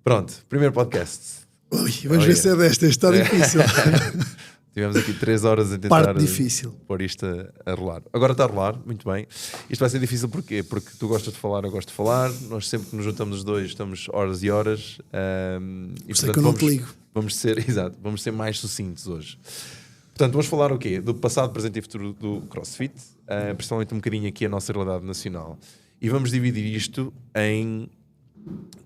Pronto, primeiro podcast. Ui, vamos ver se é desta, está difícil. Tivemos aqui 3 horas a tentar Parte difícil. pôr isto a rolar. Agora está a rolar, muito bem. Isto vai ser difícil porquê? Porque tu gostas de falar, eu gosto de falar. Nós sempre que nos juntamos os dois estamos horas e horas. E portanto, que eu não te ligo. Vamos ser mais sucintos hoje. Portanto, vamos falar o quê? Do passado, presente e futuro do CrossFit, principalmente um bocadinho aqui a nossa realidade nacional. E vamos dividir isto em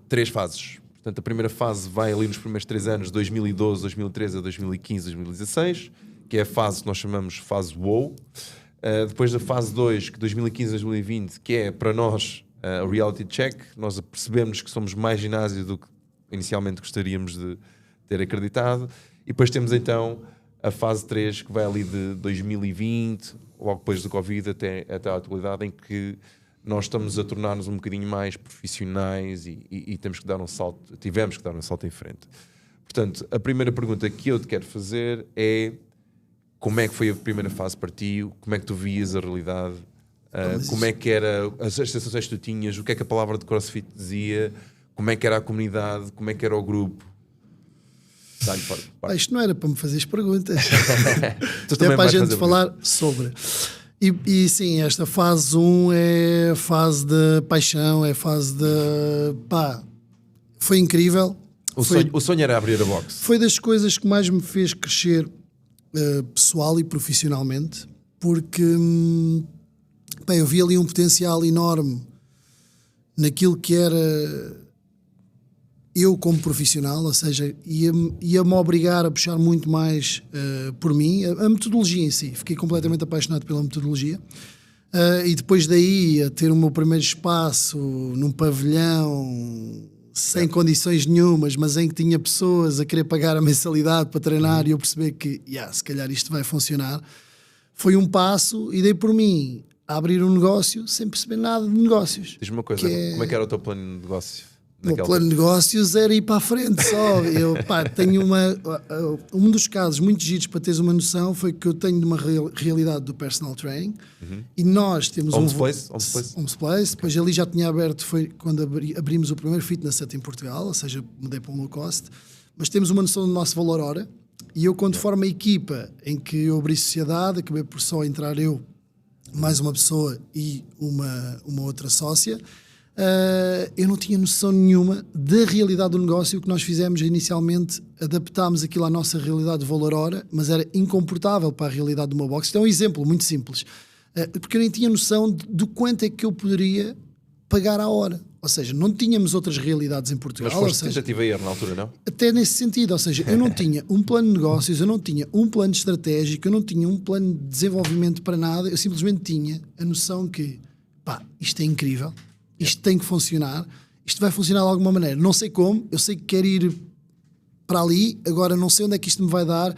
3 fases. Portanto, a primeira fase vai ali nos primeiros 3 anos, 2012, 2013, 2015, 2016, que é a fase que nós chamamos fase WOW. Depois da fase 2, que 2015, 2020, que é para nós o reality check. Nós percebemos que somos mais ginásio do que inicialmente gostaríamos de ter acreditado. E depois temos então a fase 3, que vai ali de 2020, logo depois do Covid até a atualidade, em que nós estamos a tornar-nos um bocadinho mais profissionais e temos que dar um salto, tivemos que dar um salto em frente. Portanto, a primeira pergunta que eu te quero fazer é: como é que foi a primeira fase para ti? Como é que tu vias a realidade? Como é que era as sensações que tu tinhas? O que é que a palavra de CrossFit dizia? Como é que era a comunidade? Como é que era o grupo? Isto não era para me fazer as perguntas. É para a gente falar sobre. E sim, esta fase 1 é a fase de paixão, é a fase de... foi incrível. O sonho era abrir a box. Foi das coisas que mais me fez crescer pessoal e profissionalmente, porque eu vi ali um potencial enorme naquilo que era eu como profissional, ou seja, ia-me obrigar a puxar muito mais por mim, a metodologia em si. Fiquei completamente apaixonado pela metodologia. E depois daí, a ter o meu primeiro espaço num pavilhão, sem condições nenhumas, mas em que tinha pessoas a querer pagar a mensalidade para treinar, e eu perceber que, se calhar isto vai funcionar. Foi um passo, e dei por mim a abrir um negócio sem perceber nada de negócios. Diz-me uma coisa, como é que era o teu plano de negócio? O meu plano de negócios era ir para a frente só. Eu tenho um dos casos muito giros para teres uma noção foi que eu tenho uma realidade do personal training, e nós temos Homes Place. Depois ali já tinha aberto, foi quando abrimos o primeiro fitness set em Portugal, ou seja, mudei para um low cost, mas temos uma noção do nosso valor hora, e eu quando formo a equipa em que eu abri sociedade, acabei por só entrar eu, mais uma pessoa e uma outra sócia. Eu não tinha noção nenhuma da realidade do negócio. O que nós fizemos inicialmente, adaptámos aquilo à nossa realidade de valor hora, mas era incomportável para a realidade do meu box. Isto é um exemplo muito simples, porque eu nem tinha noção do quanto é que eu poderia pagar à hora. Ou seja, não tínhamos outras realidades em Portugal. Mas foste tentativa e erro na altura, não? Até nesse sentido, ou seja, eu não tinha um plano de negócios, eu não tinha um plano estratégico, eu não tinha um plano de desenvolvimento para nada. Eu simplesmente tinha a noção que, isto é incrível, isto tem que funcionar, isto vai funcionar de alguma maneira. Não sei como, eu sei que quero ir para ali, agora não sei onde é que isto me vai dar,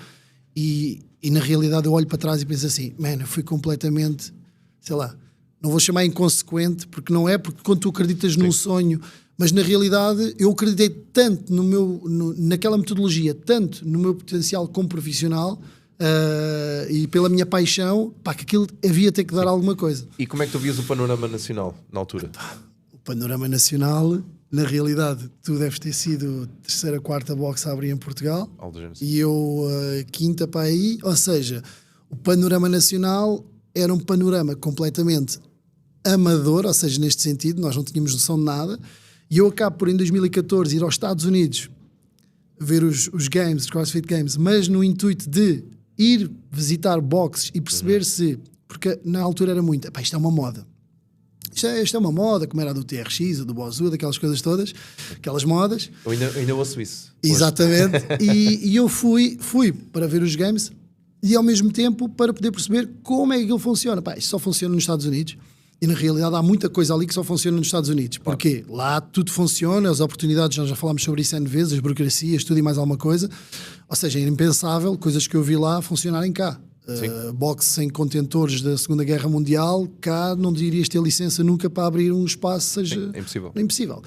e na realidade eu olho para trás e penso assim, eu fui completamente, sei lá, não vou chamar inconsequente, porque não é, porque quando tu acreditas num sonho, mas na realidade eu acreditei tanto naquela metodologia, tanto no meu potencial como profissional, e pela minha paixão, que aquilo havia ter que dar alguma coisa. E como é que tu vias o panorama nacional na altura? O panorama nacional, na realidade, tu deves ter sido a 3ª, 4ª box a abrir em Portugal, e eu a 5ª para aí, ou seja, o panorama nacional era um panorama completamente amador, ou seja, neste sentido, nós não tínhamos noção de nada, e eu acabo por em 2014 ir aos Estados Unidos ver os Games, os CrossFit Games, mas no intuito de ir visitar boxes e perceber se, porque na altura era muito, isto é uma moda. Isto é uma moda, como era a do TRX, a do Bozu, daquelas coisas todas, aquelas modas. Eu ainda ouço isso. Exatamente. E eu fui para ver os games e ao mesmo tempo para poder perceber como é que aquilo funciona. Isto só funciona nos Estados Unidos. E na realidade há muita coisa ali que só funciona nos Estados Unidos. Porque lá tudo funciona, as oportunidades, nós já falámos sobre isso N vezes, as burocracias, tudo e mais alguma coisa. Ou seja, é impensável coisas que eu vi lá funcionarem cá. Boxe sem contentores da Segunda Guerra Mundial, cá não irias ter licença nunca para abrir um espaço, seja... É impossível. É impossível.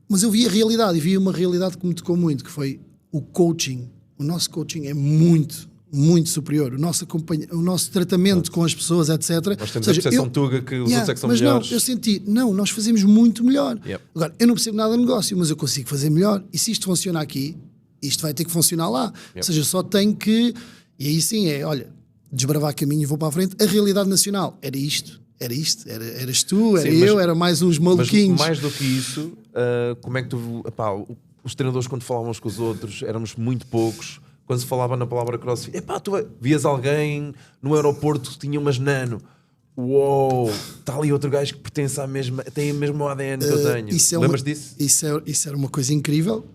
Mas eu vi a realidade, e vi uma realidade que me tocou muito, que foi o coaching. O nosso coaching é muito, muito superior. O nosso tratamento com as pessoas, etc. Nós temos a percepção tuga que os outros é que são mas melhores. Não, eu senti, nós fazemos muito melhor. Yep. Agora, eu não percebo nada de negócio, mas eu consigo fazer melhor. E se isto funciona aqui, isto vai ter que funcionar lá. Yep. Ou seja, só tenho que... E aí sim olha, desbravar caminho e vou para a frente. A realidade nacional era isto. Eras tu, era eu, era mais uns maluquinhos. Mas mais do que isso, como é que tu... Epá, os treinadores quando falavam uns com os outros, éramos muito poucos. Quando se falava na palavra crossfit, tu vias alguém no aeroporto que tinha umas nano. Uou, está ali outro gajo que pertence à mesma, tem o mesmo ADN que eu tenho. Lembras disso? Isso era uma coisa incrível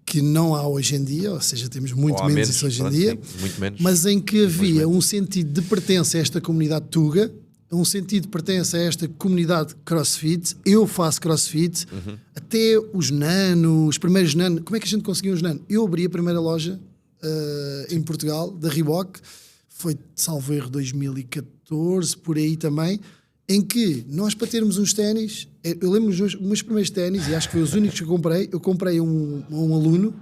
que não há hoje em dia, ou seja, temos muito menos isso hoje em dia, sim, muito menos, mas em que havia um sentido de pertença a esta comunidade tuga, um sentido de pertença a esta comunidade crossfit. Eu faço crossfit, até os nano, os primeiros nano. Como é que a gente conseguiu os nano? Eu abri a primeira loja em Portugal, da Reebok, foi, salvo erro, 2014, por aí também, em que nós, para termos uns ténis, eu lembro dos meus primeiros ténis, e acho que foi os únicos que eu comprei a um aluno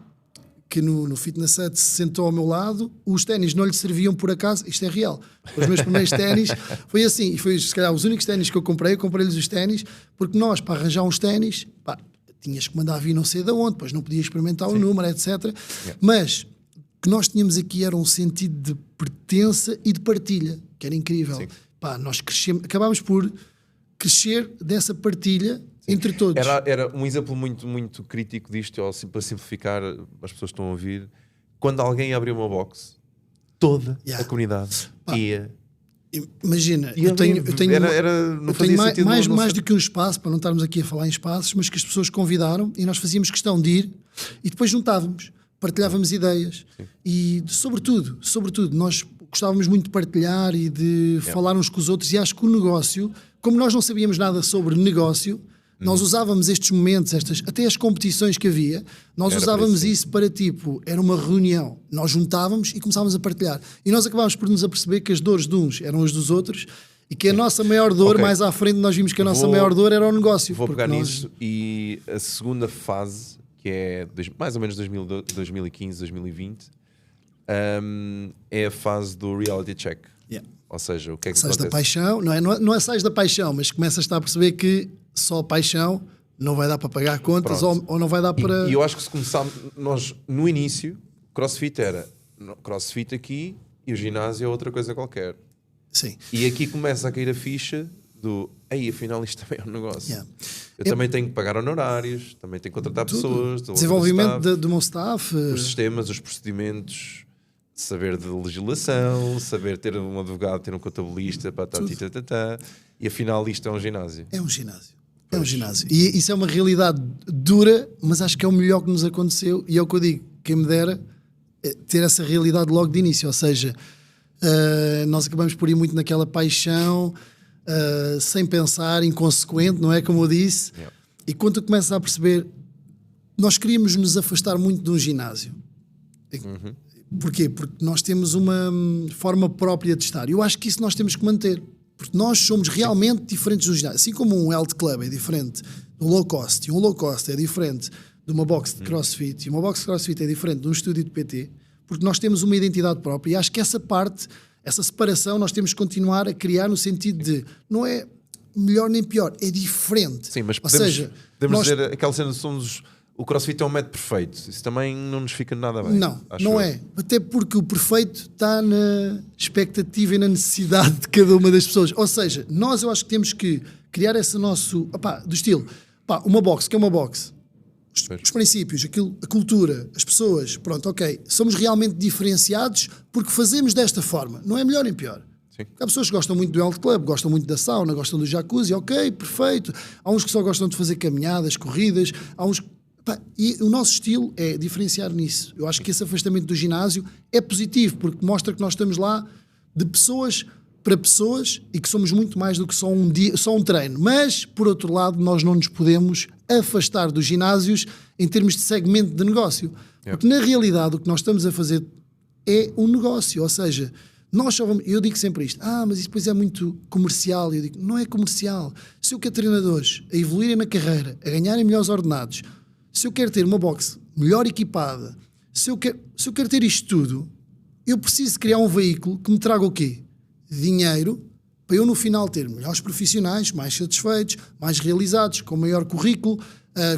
que no Fitness Hut se sentou ao meu lado, os ténis não lhe serviam por acaso, isto é real, os meus primeiros ténis, foi assim, e foi se calhar os únicos ténis que eu comprei-lhes os ténis, porque nós, para arranjar uns ténis, tinhas que mandar vir não sei de onde, depois não podia experimentar o número, etc. Yeah. Mas o que nós tínhamos aqui era um sentido de pertença e de partilha, que era incrível. Nós acabámos por crescer dessa partilha entre todos. Era um exemplo muito, muito crítico disto, para simplificar, as pessoas estão a ouvir. Quando alguém abriu uma box, toda a comunidade ia. Imagina, eu tenho mais do que um espaço, para não estarmos aqui a falar em espaços, mas que as pessoas convidaram e nós fazíamos questão de ir e depois juntávamos, partilhávamos ideias. Sim. E sobretudo, nós gostávamos muito de partilhar e de falar uns com os outros, e acho que o negócio, como nós não sabíamos nada sobre negócio, nós usávamos estes momentos, até as competições que havia, nós usávamos isso para era uma reunião. Nós juntávamos e começávamos a partilhar. E nós acabámos por nos aperceber que as dores de uns eram as dos outros e que a nossa maior dor, mais à frente, nós vimos que a nossa maior dor era o negócio. Vou pegar nisso. E a segunda fase, que é mais ou menos 2015, 2020, é a fase do reality check. Ou seja, o que é que sais acontece? Da paixão, não é sais da paixão, mas começas a paperceber que só paixão não vai dar para pagar contas ou não vai dar para... E eu acho que se começarmos, nós no início, CrossFit era CrossFit aqui e o ginásio é outra coisa qualquer. Sim. E aqui começa a cair a ficha do, afinal isto também é um negócio. Eu também tenho que pagar honorários, também tenho que contratar pessoas. Desenvolvimento do meu staff. Os sistemas, os procedimentos, saber de legislação, saber ter um advogado, ter um contabilista, e afinal isto é um ginásio. É um ginásio. É um ginásio. E isso é uma realidade dura, mas acho que é o melhor que nos aconteceu, e é o que eu digo, quem me dera ter essa realidade logo de início, ou seja, nós acabamos por ir muito naquela paixão, sem pensar, inconsequente, não é, como eu disse, e quando tu começas a perceber, nós queríamos nos afastar muito de um ginásio. Porquê? Porque nós temos uma forma própria de estar, e eu acho que isso nós temos que manter. Porque nós somos realmente diferentes do ginásio. Assim como um health club é diferente do low cost, e um low cost é diferente de uma box de crossfit, e uma box de crossfit é diferente de um estúdio de PT, porque nós temos uma identidade própria, e acho que essa parte, essa separação, nós temos que continuar a criar no sentido de, não é melhor nem pior, é diferente. Sim, mas podemos dizer aquela cena de somos... O CrossFit é um método perfeito. Isso também não nos fica nada bem. Não é. Até porque o perfeito está na expectativa e na necessidade de cada uma das pessoas. Ou seja, eu acho que temos que criar esse nosso... do estilo, uma box, que é uma box. Os princípios, a cultura, as pessoas, pronto, ok. Somos realmente diferenciados porque fazemos desta forma. Não é melhor nem pior. Sim. Há pessoas que gostam muito do health club, gostam muito da sauna, gostam do jacuzzi, ok, perfeito. Há uns que só gostam de fazer caminhadas, corridas, há uns... E o nosso estilo é diferenciar nisso. Eu acho que esse afastamento do ginásio é positivo, porque mostra que nós estamos lá de pessoas para pessoas e que somos muito mais do que só um treino. Mas, por outro lado, nós não nos podemos afastar dos ginásios em termos de segmento de negócio. Porque, na realidade, o que nós estamos a fazer é um negócio. Ou seja, nós só vamos... Eu digo sempre isto. Mas isso depois é muito comercial. Eu digo, não é comercial. Se eu quero treinadores a evoluírem na carreira, a ganharem melhores ordenados, se eu quero ter uma box melhor equipada, se eu quero ter isto tudo, eu preciso criar um veículo que me traga o quê? Dinheiro, para eu no final ter melhores profissionais, mais satisfeitos, mais realizados, com maior currículo,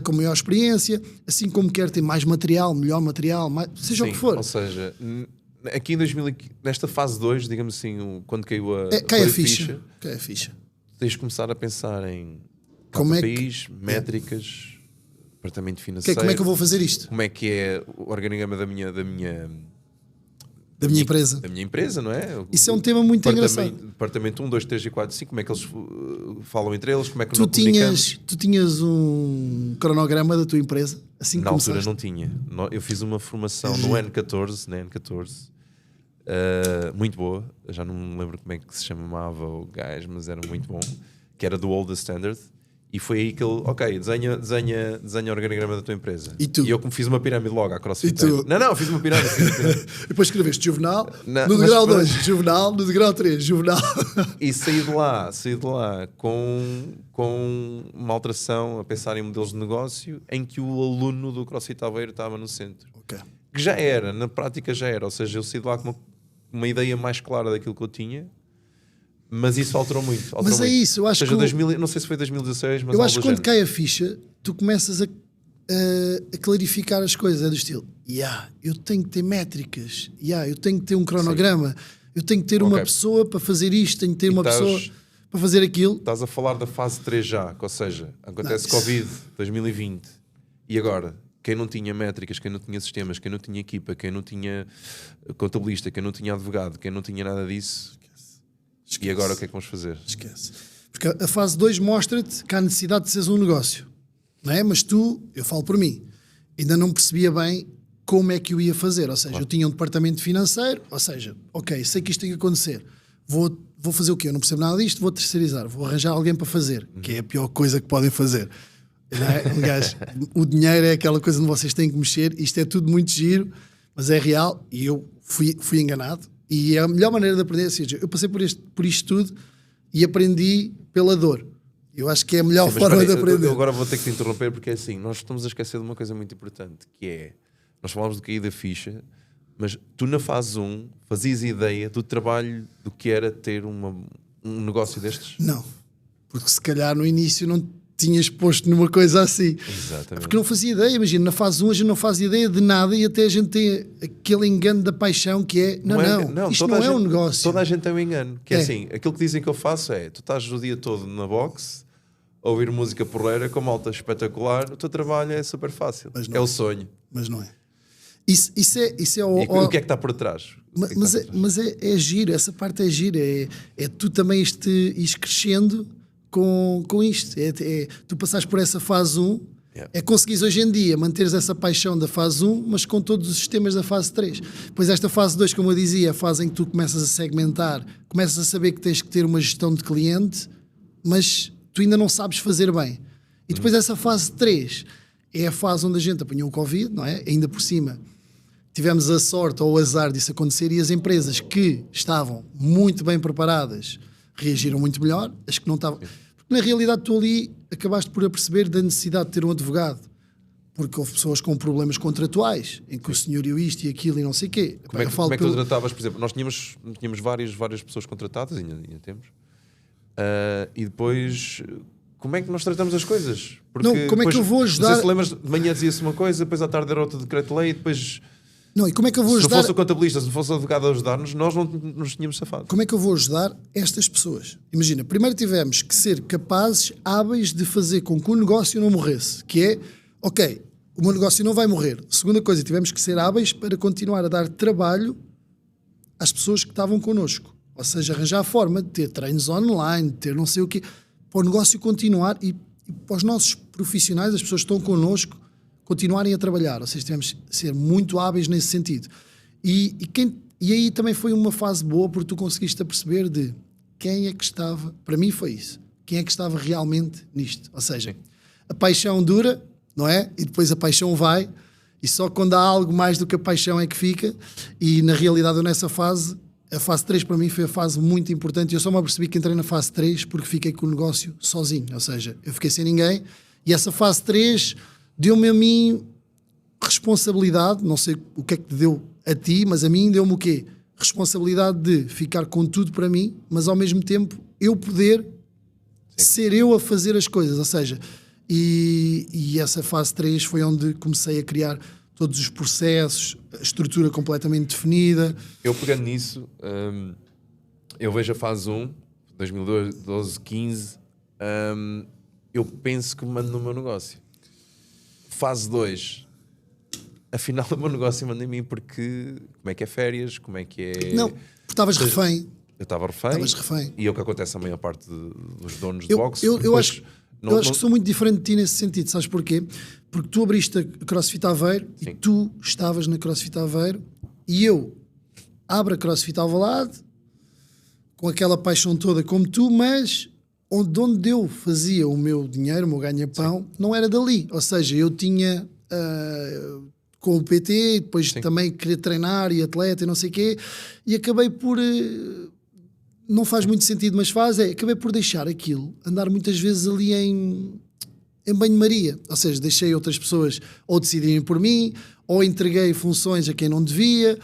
com maior experiência, assim como quero ter mais material, melhor material, seja o que for. Ou seja, aqui nesta fase 2, digamos assim, quando caiu cai a ficha. Cai a ficha. Tens de começar a pensar em Como KPIs, métricas, departamento financeiro. Como é que eu vou fazer isto? Como é que é o organigrama da minha empresa. Da minha empresa, não é? Isso é um tema muito engraçado. Departamento 1, 2, 3 e 4, 5, como é que eles falam entre eles, como é que tu tinhas um cronograma da tua empresa? Assim que na começaste? altura não tinha. Eu fiz uma formação no N14, na N14, muito boa. Eu já não me lembro como é que se chamava o gajo, mas era muito bom, que era do Old Standard. E foi aí que ele, desenha o organigrama da tua empresa. E tu? E eu como fiz uma pirâmide logo à CrossFit. E tu? Não, fiz uma pirâmide. Depois escreveste Juvenal, no degrau 2, Juvenal, no degrau 3, Juvenal. E saí de lá com uma alteração a pensar em modelos de negócio em que o aluno do CrossFit Aveiro estava no centro. Okay. Que já era, na prática já era. Ou seja, eu saí de lá com uma ideia mais clara daquilo que eu tinha. Mas isso alterou muito. Mas é isso, eu acho que... não sei se foi 2016, mas... Eu acho que quando cai a ficha, tu começas a clarificar as coisas. É do estilo, eu tenho que ter métricas, eu tenho que ter um cronograma, eu tenho que ter uma pessoa para fazer isto, tenho que ter uma pessoa para fazer aquilo. Estás a falar da fase 3 já, ou seja, acontece Covid, 2020, e agora... Quem não tinha métricas, quem não tinha sistemas, quem não tinha equipa, quem não tinha contabilista, quem não tinha advogado, quem não tinha nada disso... Esquece. E agora o que é que vamos fazer? Esquece. Porque a fase 2 mostra-te que há necessidade de seres um negócio, não é? Mas eu falo por mim, ainda não percebia bem como é que eu ia fazer. Ou seja, eu tinha um departamento financeiro, ou seja, sei que isto tem que acontecer. Vou fazer o quê? Eu não percebo nada disto, vou terceirizar, vou arranjar alguém para fazer, que é a pior coisa que podem fazer. Não é? Aliás, o dinheiro é aquela coisa onde vocês têm que mexer, isto é tudo muito giro, mas é real e eu fui enganado. E a melhor maneira de aprender, ou seja, eu passei por isto tudo e aprendi pela dor. Eu acho que é a melhor forma de aprender. Eu agora vou ter que te interromper porque é assim, nós estamos a esquecer de uma coisa muito importante, que é, nós falamos de cair da ficha, mas tu na fase 1 fazias ideia do trabalho do que era ter um negócio destes? Não, porque se calhar no início não tinhas posto numa coisa assim. Exatamente. Porque não fazia ideia, imagina, na fase 1 a gente não faz ideia de nada e até a gente tem aquele engano da paixão que é, isto não é um negócio. Toda a gente tem um engano, que é assim, aquilo que dizem que eu faço é, tu estás o dia todo na boxe, a ouvir música porreira com malta espetacular, o teu trabalho é super fácil, é o sonho. Mas não é. Isso é o... E o que é que está por trás? Mas é giro, essa parte é giro, é tu também ires crescendo com isto, tu passares por essa fase 1, é conseguires hoje em dia manteres essa paixão da fase 1, mas com todos os sistemas da fase 3. Depois esta fase 2, como eu dizia, é a fase em que tu começas a segmentar, começas a saber que tens que ter uma gestão de cliente, mas tu ainda não sabes fazer bem. E depois essa fase 3 é a fase onde a gente apanhou o Covid, não é? Ainda por cima tivemos a sorte ou o azar disso acontecer e as empresas que estavam muito bem preparadas reagiram muito melhor, as que não estavam... Porque na realidade tu ali acabaste por perceber da necessidade de ter um advogado, porque houve pessoas com problemas contratuais, em que o senhor e isto e aquilo e não sei o quê. Como é que tu tratavas, por exemplo, nós tínhamos várias pessoas contratadas, ainda temos, e depois... Como é que nós tratamos as coisas? Porque não, como é que eu vou ajudar? Não sei se lembras, de manhã dizia-se uma coisa, depois à tarde era outro decreto-lei e depois... Não, e como é que eu vou ajudar? Se não fosse o contabilista, se não fosse o advogado a ajudar-nos, nós não nos tínhamos safado. Como é que eu vou ajudar estas pessoas? Imagina, primeiro tivemos que ser capazes, hábeis de fazer com que o negócio não morresse. Que é, ok, o meu negócio não vai morrer. Segunda coisa, tivemos que ser hábeis para continuar a dar trabalho às pessoas que estavam connosco. Ou seja, arranjar a forma de ter treinos online, de ter não sei o quê, para o negócio continuar e para os nossos profissionais, as pessoas que estão connosco, continuarem a trabalhar. Ou seja, tivemos que ser muito hábeis nesse sentido. E aí também foi uma fase boa, porque tu conseguiste a perceber de quem é que estava, para mim foi isso, quem é que estava realmente nisto. Ou seja, a paixão dura, não é? E depois a paixão vai, e só quando há algo mais do que a paixão é que fica, e na realidade eu nessa fase, a fase 3 para mim foi a fase muito importante, e eu só me apercebi que entrei na fase 3 porque fiquei com o negócio sozinho, ou seja, eu fiquei sem ninguém, e essa fase 3 deu-me a mim responsabilidade, não sei o que é que te deu a ti, mas a mim deu-me o quê? responsabilidade de ficar com tudo para mim, mas ao mesmo tempo eu poder ser eu a fazer as coisas, ou seja, e essa fase 3 foi onde comecei a criar todos os processos, a estrutura completamente definida. Eu pegando nisso, eu vejo a fase 1, 2012, 15, eu penso que mando no meu negócio. Fase 2, afinal o meu negócio manda em mim, porque como é que é férias, como é que é... Não, porque estavas refém. Eu estava refém. E é o que acontece a maior parte dos donos de boxe. Eu acho que sou muito diferente de ti nesse sentido, sabes porquê? Porque tu abriste a CrossFit Aveiro e tu estavas na CrossFit Aveiro e eu abro a CrossFit Alvalade com aquela paixão toda como tu, mas onde eu fazia o meu dinheiro, o meu ganha-pão, não era dali. Ou seja, eu tinha com o PT, depois também queria treinar e atleta e não sei o quê, e acabei por... não faz muito sentido, mas acabei por deixar aquilo, andar muitas vezes ali em banho-maria, ou seja, deixei outras pessoas ou decidirem por mim, ou entreguei funções a quem não devia,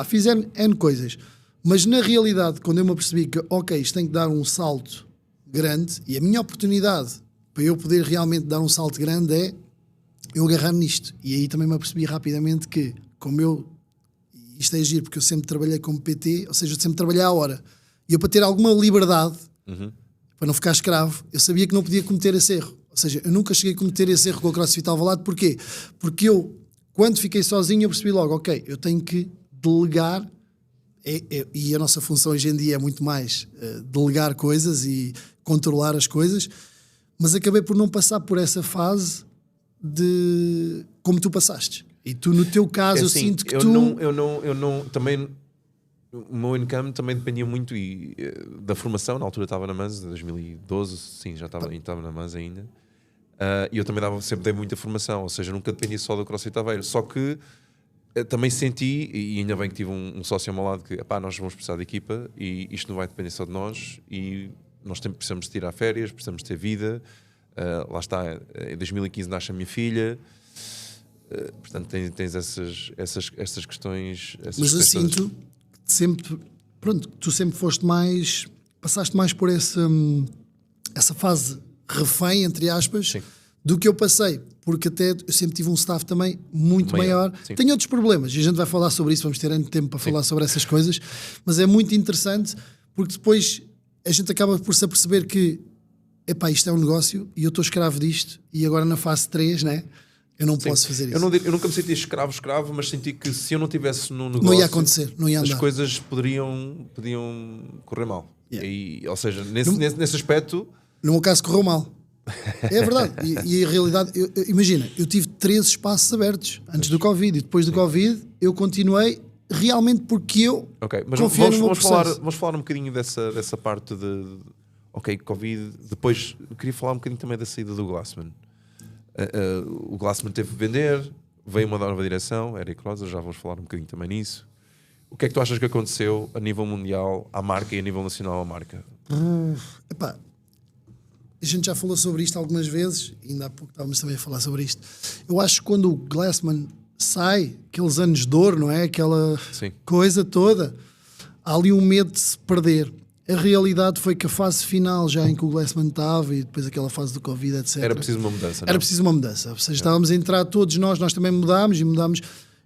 fiz N coisas, mas na realidade, quando eu me apercebi que, ok, isto tem que dar um salto grande, e a minha oportunidade para eu poder realmente dar um salto grande é eu agarrar nisto, e aí também me apercebi rapidamente que, isto é giro, porque eu sempre trabalhei como PT, ou seja, eu sempre trabalhei à hora. E eu, para ter alguma liberdade, para não ficar escravo, eu sabia que não podia cometer esse erro. Ou seja, eu nunca cheguei a cometer esse erro com o CrossFit Alvalade. Porquê? Porque eu, quando fiquei sozinho, eu percebi logo, ok, eu tenho que delegar, e a nossa função hoje em dia é muito mais delegar coisas e controlar as coisas, mas acabei por não passar por essa fase de como tu passaste. E tu, no teu caso, eu sinto que eu não, também... O meu income também dependia muito da formação. Na altura estava na MANS, em 2012, sim, já estava na MANS ainda. E eu também sempre dei muita formação, ou seja, nunca dependia só do CrossFit Aveiro. Só que também senti, e ainda bem que tive um sócio ao meu lado, que nós vamos precisar de equipa e isto não vai depender só de nós. E nós precisamos de tirar férias, precisamos de ter vida. Lá está, em 2015 nasce a minha filha. Portanto, tens essas questões. Mas eu sinto... sempre, pronto, tu sempre passaste mais por essa fase refém, entre aspas, do que eu passei, porque até eu sempre tive um staff também muito maior. Tenho outros problemas e a gente vai falar sobre isso, vamos ter ainda tempo para falar sobre essas coisas, mas é muito interessante porque depois a gente acaba por se aperceber que isto é um negócio e eu estou escravo disto, e agora na fase 3, né? Eu não posso fazer isso. Eu nunca me senti escravo, mas senti que se eu não estivesse no negócio... Não ia acontecer, não ia andar. As coisas podiam correr mal. Ou seja, nesse aspecto... No meu caso correu mal. É verdade. E a realidade... Imagina, eu tive 13 espaços abertos antes do Covid, e depois do Covid eu continuei realmente porque eu confiei no meu processo. Vamos falar um bocadinho dessa parte de... Ok, Covid... Depois eu queria falar um bocadinho também da saída do Glassman. O Glassman teve de vender, veio uma nova direção, Eric Rosa, já vamos falar um bocadinho também nisso. O que é que tu achas que aconteceu a nível mundial à marca e a nível nacional à marca? A gente já falou sobre isto algumas vezes, ainda há pouco estávamos também a falar sobre isto. Eu acho que quando o Glassman sai, aqueles anos de ouro, não é? Aquela coisa toda, há ali um medo de se perder. A realidade foi que a fase final, já em que o Glassman estava, e depois aquela fase do Covid, etc. Era preciso uma mudança, não? Era preciso uma mudança. Ou seja, estávamos a entrar todos nós também mudámos,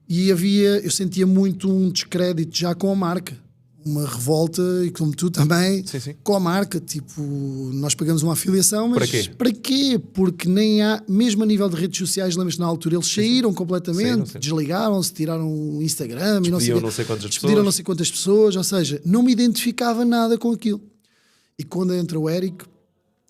e eu sentia muito um descrédito já com a marca. Uma revolta, e como tu também, com a marca. Tipo, nós pagamos uma afiliação, mas para quê? Porque nem há, mesmo a nível de redes sociais, lembras-te na altura, eles saíram completamente, desligaram-se, tiraram o Instagram, despediram não sei quantas pessoas, ou seja, não me identificava nada com aquilo. E quando entra o Eric,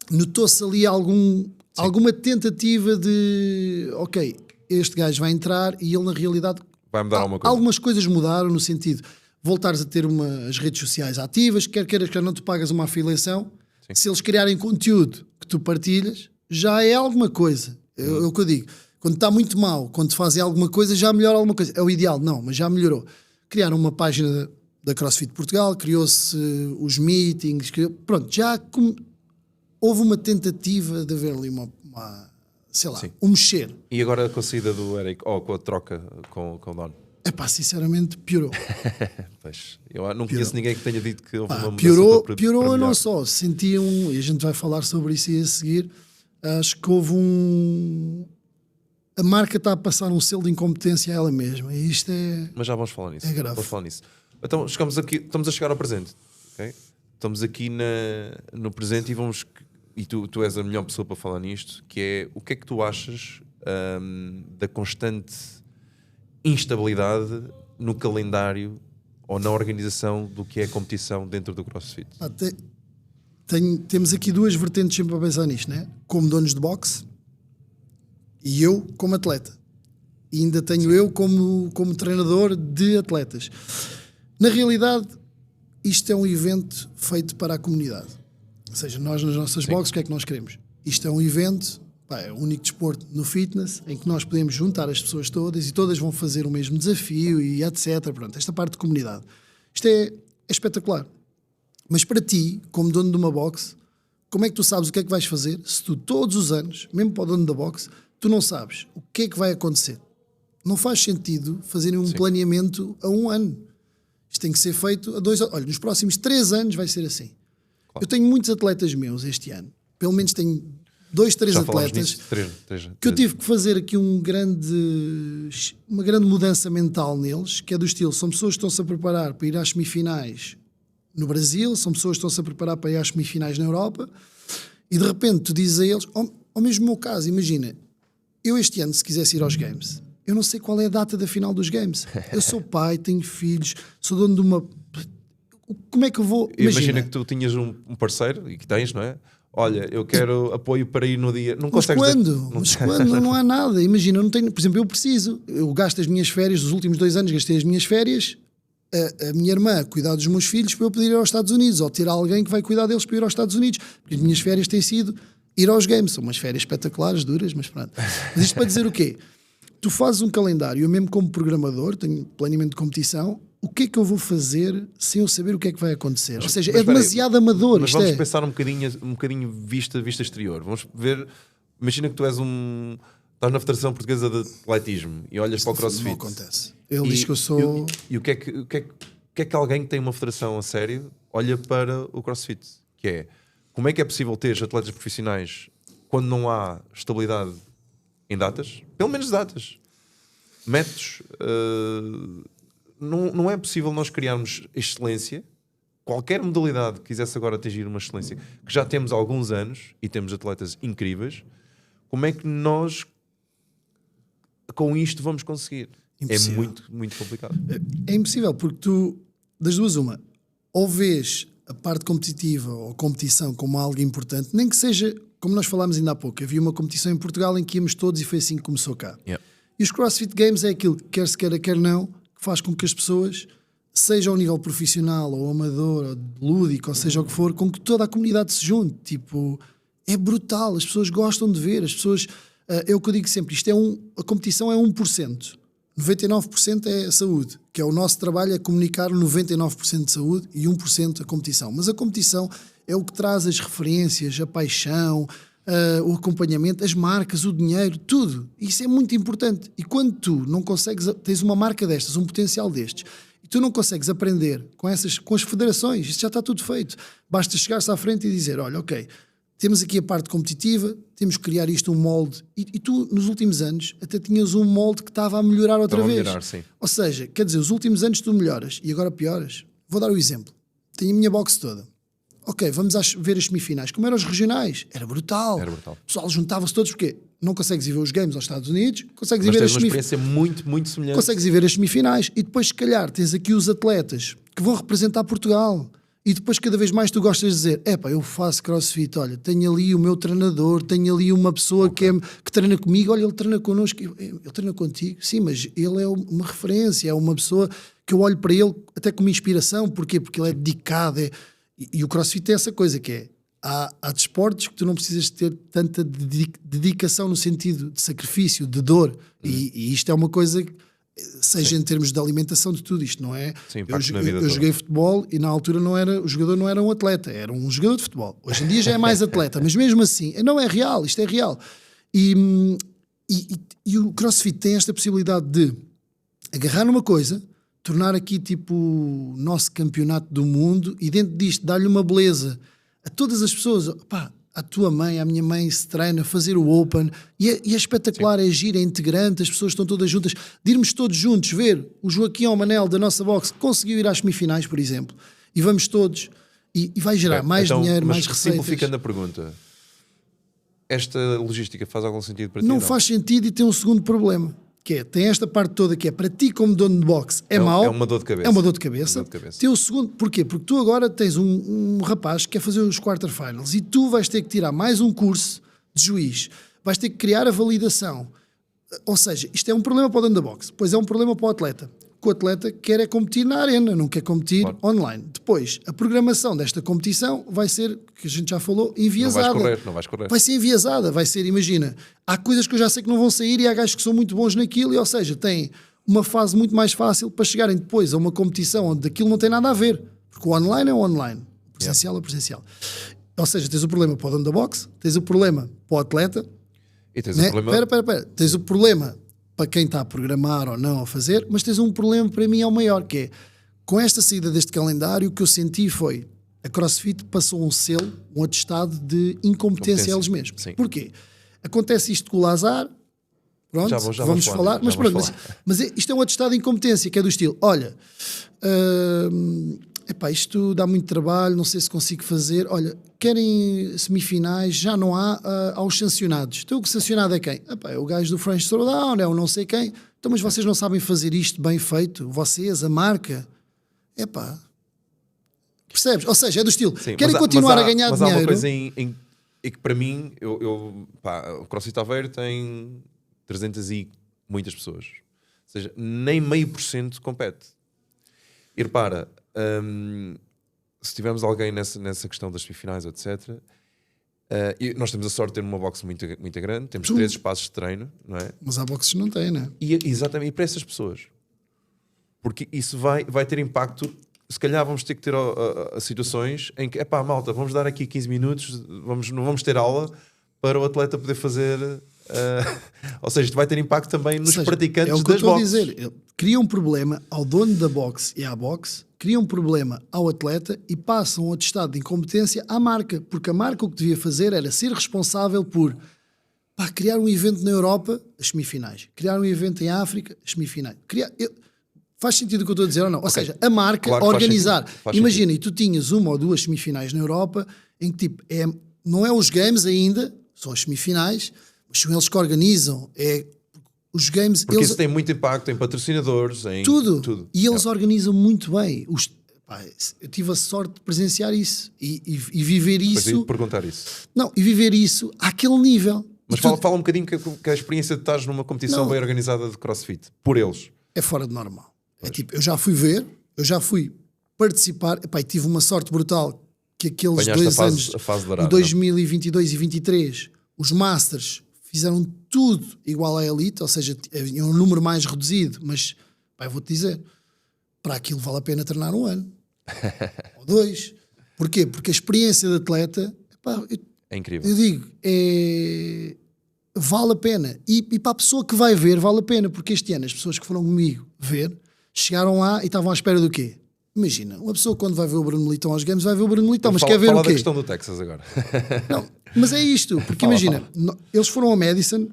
notou-se ali alguma tentativa de, ok, este gajo vai entrar, e ele na realidade vai mudar alguma coisa. Algumas coisas mudaram no sentido... voltares a ter as redes sociais ativas, quer queiras, quer não, tu pagas uma afiliação. Se eles criarem conteúdo que tu partilhas, já é alguma coisa. É o que eu digo. Quando está muito mal, quando fazem alguma coisa, já melhora alguma coisa. É o ideal? Não, mas já melhorou. Criaram uma página da CrossFit Portugal, criou-se os meetings, pronto, já houve uma tentativa de haver ali um mexer. E agora com a saída do Eric, ou com a troca com o Don? Sinceramente, piorou. Pois, eu não conheço ninguém que tenha dito que houve uma mudança Piorou, para piorou melhor. não só. Sentiam, e a gente vai falar sobre isso aí a seguir, acho que houve a marca está a passar um selo de incompetência a ela mesma. E isto é... Mas já vamos falar nisso. É grave. Vamos falar nisso. Então, estamos a chegar ao presente. Okay? Estamos aqui no presente e tu és a melhor pessoa para falar nisto, que é o que é que tu achas da constante instabilidade no calendário ou na organização do que é a competição dentro do CrossFit? Temos aqui duas vertentes sempre a pensar nisto, né? Como donos de boxe e eu como atleta. E ainda tenho eu como treinador de atletas. Na realidade, isto é um evento feito para a comunidade. Ou seja, nós nas nossas boxes, o que é que nós queremos? Isto é um evento, é o único desporto no fitness em que nós podemos juntar as pessoas todas e todas vão fazer o mesmo desafio e etc. Pronto, esta parte de comunidade. Isto é espetacular. Mas para ti, como dono de uma box, como é que tu sabes o que é que vais fazer se tu todos os anos, mesmo para o dono da box, tu não sabes o que é que vai acontecer? Não faz sentido fazerem um planeamento a um ano. Isto tem que ser feito a 2 anos. Olha, nos próximos 3 anos vai ser assim. Claro. Eu tenho muitos atletas meus este ano. Pelo menos tenho 2, 3 atletas que eu tive que fazer aqui uma grande mudança mental neles, que é do estilo, são pessoas que estão-se a preparar para ir às semifinais no Brasil, são pessoas que estão-se a preparar para ir às semifinais na Europa, e de repente tu dizes a eles, ao mesmo meu caso, imagina, eu este ano, se quisesse ir aos Games, eu não sei qual é a data da final dos Games. Eu sou pai, tenho filhos, sou dono de uma... Como é que eu vou... Imagina que tu tinhas um parceiro, e que tens, não é? Olha, eu quero apoio para ir no dia... Não consegues... Mas quando? Não há nada. Imagina, eu não tenho... Por exemplo, eu gasto as minhas férias, dos últimos 2 anos gastei as minhas férias, a minha irmã cuidar dos meus filhos para eu poder ir aos Estados Unidos, ou ter alguém que vai cuidar deles para ir aos Estados Unidos. Porque as minhas férias têm sido ir aos Games. São umas férias espetaculares, duras, mas pronto. Mas isto para dizer o quê? Tu fazes um calendário, eu mesmo como programador, tenho planeamento de competição, o que é que eu vou fazer sem eu saber o que é que vai acontecer? Ou seja, é demasiado amador. Mas vamos pensar um bocadinho vista exterior. Vamos ver, imagina que tu estás na Federação Portuguesa de Atletismo e olhas para o CrossFit. Não acontece. Ele diz que eu sou... E o que é que alguém que tem uma federação a sério olha para o CrossFit? Que é, como é que é possível ter atletas profissionais quando não há estabilidade em datas? Pelo menos datas. Métodos... Não é possível nós criarmos excelência, qualquer modalidade que quisesse agora atingir uma excelência, que já temos há alguns anos e temos atletas incríveis, como é que nós com isto vamos conseguir? Impossível. É muito, muito complicado. É impossível, porque tu, das duas uma, ou vês a parte competitiva ou competição como algo importante, nem que seja, como nós falámos ainda há pouco, havia uma competição em Portugal em que íamos todos e foi assim que começou cá. Yeah. E os CrossFit Games é aquilo que quer se queira, quer não, que faz com que as pessoas, seja ao nível profissional ou amador ou lúdico, ou seja o que for, com que toda a comunidade se junte. Tipo, é brutal, as pessoas gostam de ver, as pessoas, é o que eu digo sempre, a competição é 1%, 99% é saúde, que é o nosso trabalho, é comunicar 99% de saúde e 1% a competição. Mas a competição é o que traz as referências, a paixão, o acompanhamento, as marcas, o dinheiro, tudo. Isso é muito importante. E quando tu não consegues, tens uma marca destas, um potencial destes, e tu não consegues aprender com as federações, isto já está tudo feito. Basta chegar-se à frente e dizer, olha, ok, temos aqui a parte competitiva, temos que criar isto, um molde. E tu, nos últimos anos, até tinhas um molde que estava a melhorar outra vez. Sim. Ou seja, quer dizer, os últimos anos tu melhoras e agora pioras. Vou dar o exemplo. Tenho a minha box toda. Ok, vamos ver as semifinais. Como eram os regionais? Era brutal. O pessoal juntava-se todos, porque não consegues ir ver os games aos Estados Unidos, consegues ir ver as semifinais. Mas tens uma experiência muito, muito semelhante. Consegues ir ver as semifinais e depois, se calhar, tens aqui os atletas que vão representar Portugal. E depois, cada vez mais, tu gostas de dizer: epá, eu faço CrossFit, olha, tenho ali o meu treinador, tenho ali uma pessoa que treina comigo, olha, ele treina connosco, ele treina contigo. Sim, mas ele é uma referência, é uma pessoa que eu olho para ele até como inspiração. Porquê? Porque ele é dedicado, E o CrossFit é essa coisa que é, há desportos que tu não precisas ter tanta dedicação no sentido de sacrifício, de dor, e isto é uma coisa, seja em termos de alimentação, de tudo isto, não é? Sim, eu joguei futebol e na altura o jogador não era um atleta, era um jogador de futebol. Hoje em dia já é mais atleta, mas mesmo assim, não é real, isto é real. E o CrossFit tem esta possibilidade de agarrar numa coisa, tornar aqui tipo o nosso campeonato do mundo e dentro disto dar-lhe uma beleza a todas as pessoas. Pá, a tua mãe, a minha mãe se treina, fazer o Open e é espetacular, é giro, é integrante, as pessoas estão todas juntas, de irmos todos juntos ver o Joaquim ou o Manel da nossa box conseguiu ir às semifinais, por exemplo, e vamos todos e vai gerar mais dinheiro, mais receitas. Simplificando a pergunta, esta logística faz algum sentido para ti? Não faz sentido e tem um segundo problema, que é, tem esta parte toda que é para ti como dono de boxe é mau. É uma dor de cabeça. É uma dor de cabeça. Tem o segundo, porquê? Porque tu agora tens um rapaz que quer fazer os quarterfinals e tu vais ter que tirar mais um curso de juiz, vais ter que criar a validação. Ou seja, isto é um problema para o dono da boxe, pois é um problema para o atleta. Que o atleta quer é competir na arena, não quer competir online. Depois, a programação desta competição vai ser, que a gente já falou, enviesada. Não vais correr. Vai ser enviesada, vai ser, imagina, há coisas que eu já sei que não vão sair e há gajos que são muito bons naquilo, e, ou seja, têm uma fase muito mais fácil para chegarem depois a uma competição onde aquilo não tem nada a ver. Porque o online é o online, o presencial é o presencial. Ou seja, tens o problema para o dono da boxe, tens o problema para o atleta. E tens o problema... Espera. Tens o problema para quem está a programar ou não a fazer, mas tens um problema para mim é o maior, que é, com esta saída deste calendário, o que eu senti foi, a CrossFit passou um selo, um atestado de incompetência a eles mesmos. Sim. Porquê? Acontece isto com o Lazar, pronto, já vamos falar, mas isto é um atestado de incompetência, que é do estilo, olha, epá, isto dá muito trabalho, não sei se consigo fazer, olha, querem semifinais, já não há aos sancionados. Então o que sancionado é quem? Epá, é o gajo do French Throwdown, é o não sei quem. Então, mas vocês não sabem fazer isto bem feito? Vocês, a marca? Epá, percebes? Ou seja, é do estilo, sim, querem continuar a ganhar dinheiro. Mas há uma coisa que para mim, o CrossFit Aveiro tem 300 e muitas pessoas. Ou seja, nem meio por cento compete. E repara, se tivermos alguém nessa questão das semifinais, etc., e nós temos a sorte de ter uma box muito, muito grande, temos 3 espaços de treino, não é? Mas há boxes que não têm, não é? Exatamente, e para essas pessoas. Porque isso vai ter impacto. Se calhar vamos ter que ter situações em que, epá, malta, vamos dar aqui 15 minutos, não vamos ter aula para o atleta poder fazer... ou seja, isto vai ter impacto também nos praticantes das boxes. É o que eu estou a dizer. Cria um problema ao dono da boxe e à boxe, cria um problema ao atleta e passam um atestado de incompetência à marca, porque a marca o que devia fazer era ser responsável por criar um evento na Europa, as semifinais, criar um evento em África, as semifinais. Faz sentido o que eu estou a dizer ou não? Ou seja, a marca organizar. Imagina, e tu tinhas 1 ou 2 semifinais na Europa em que tipo, não é os games ainda, são as semifinais, mas são eles que organizam, os games... Porque isso tem muito impacto em patrocinadores, em tudo. E eles organizam muito bem. Eu tive a sorte de presenciar isso e viver isso... Depois perguntar isso. Não, e viver isso àquele nível. Mas fala um bocadinho que a experiência de estar numa competição bem organizada de CrossFit, por eles. É fora de normal. É tipo, eu já fui ver, eu já fui participar, e tive uma sorte brutal que aqueles 2 anos, a fase dourada, o 2022 e 2023, os Masters fizeram tudo igual à Elite, ou seja, havia um número mais reduzido, mas eu vou-te dizer, para aquilo vale a pena treinar 1 ano ou 2. Porquê? Porque a experiência de atleta é incrível. Eu digo, vale a pena, e para a pessoa que vai ver vale a pena, porque este ano as pessoas que foram comigo ver chegaram lá e estavam à espera do quê? Imagina, uma pessoa quando vai ver o Bruno Militão aos games vai ver o Bruno Militão, mas quer ver o quê? Fala da questão do Texas agora. Não, mas é isto, porque imagina, eles foram ao Madison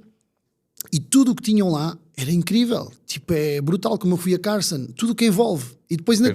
e tudo o que tinham lá era incrível, tipo, é brutal, como eu fui a Carson, tudo o que envolve. E depois ainda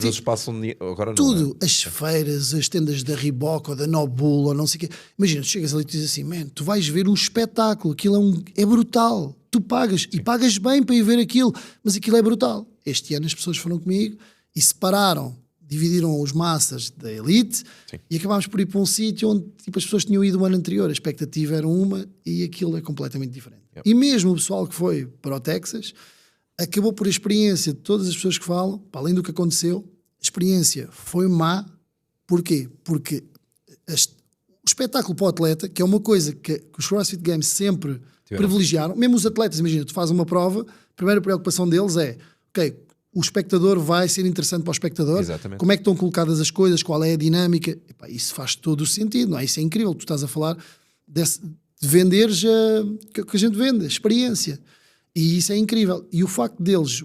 agora tudo, não, as feiras, as tendas da Reebok ou da Nobull ou não sei o quê. Imagina, tu chegas ali e tu dizes assim, man, tu vais ver um espetáculo, aquilo é brutal, tu pagas, e pagas bem para ir ver aquilo, mas aquilo é brutal. Este ano as pessoas foram comigo e separaram, dividiram os Masters da Elite. Sim. E acabámos por ir para um sítio onde tipo, as pessoas tinham ido o ano anterior, a expectativa era uma e aquilo é completamente diferente. Yep. E mesmo o pessoal que foi para o Texas acabou por a experiência de todas as pessoas que falam, para além do que aconteceu, a experiência foi má. Porquê? Porque o espetáculo para o atleta, que é uma coisa que os CrossFit Games sempre privilegiaram, mesmo os atletas, imagina, tu fazes uma prova, a primeira preocupação deles é, ok, o espectador vai ser interessante para o espectador. Exatamente. Como é que estão colocadas as coisas, qual é a dinâmica. Epá, isso faz todo o sentido, não é? Isso é incrível, tu estás a falar de venderes que a gente vende, a experiência, e isso é incrível. E o facto deles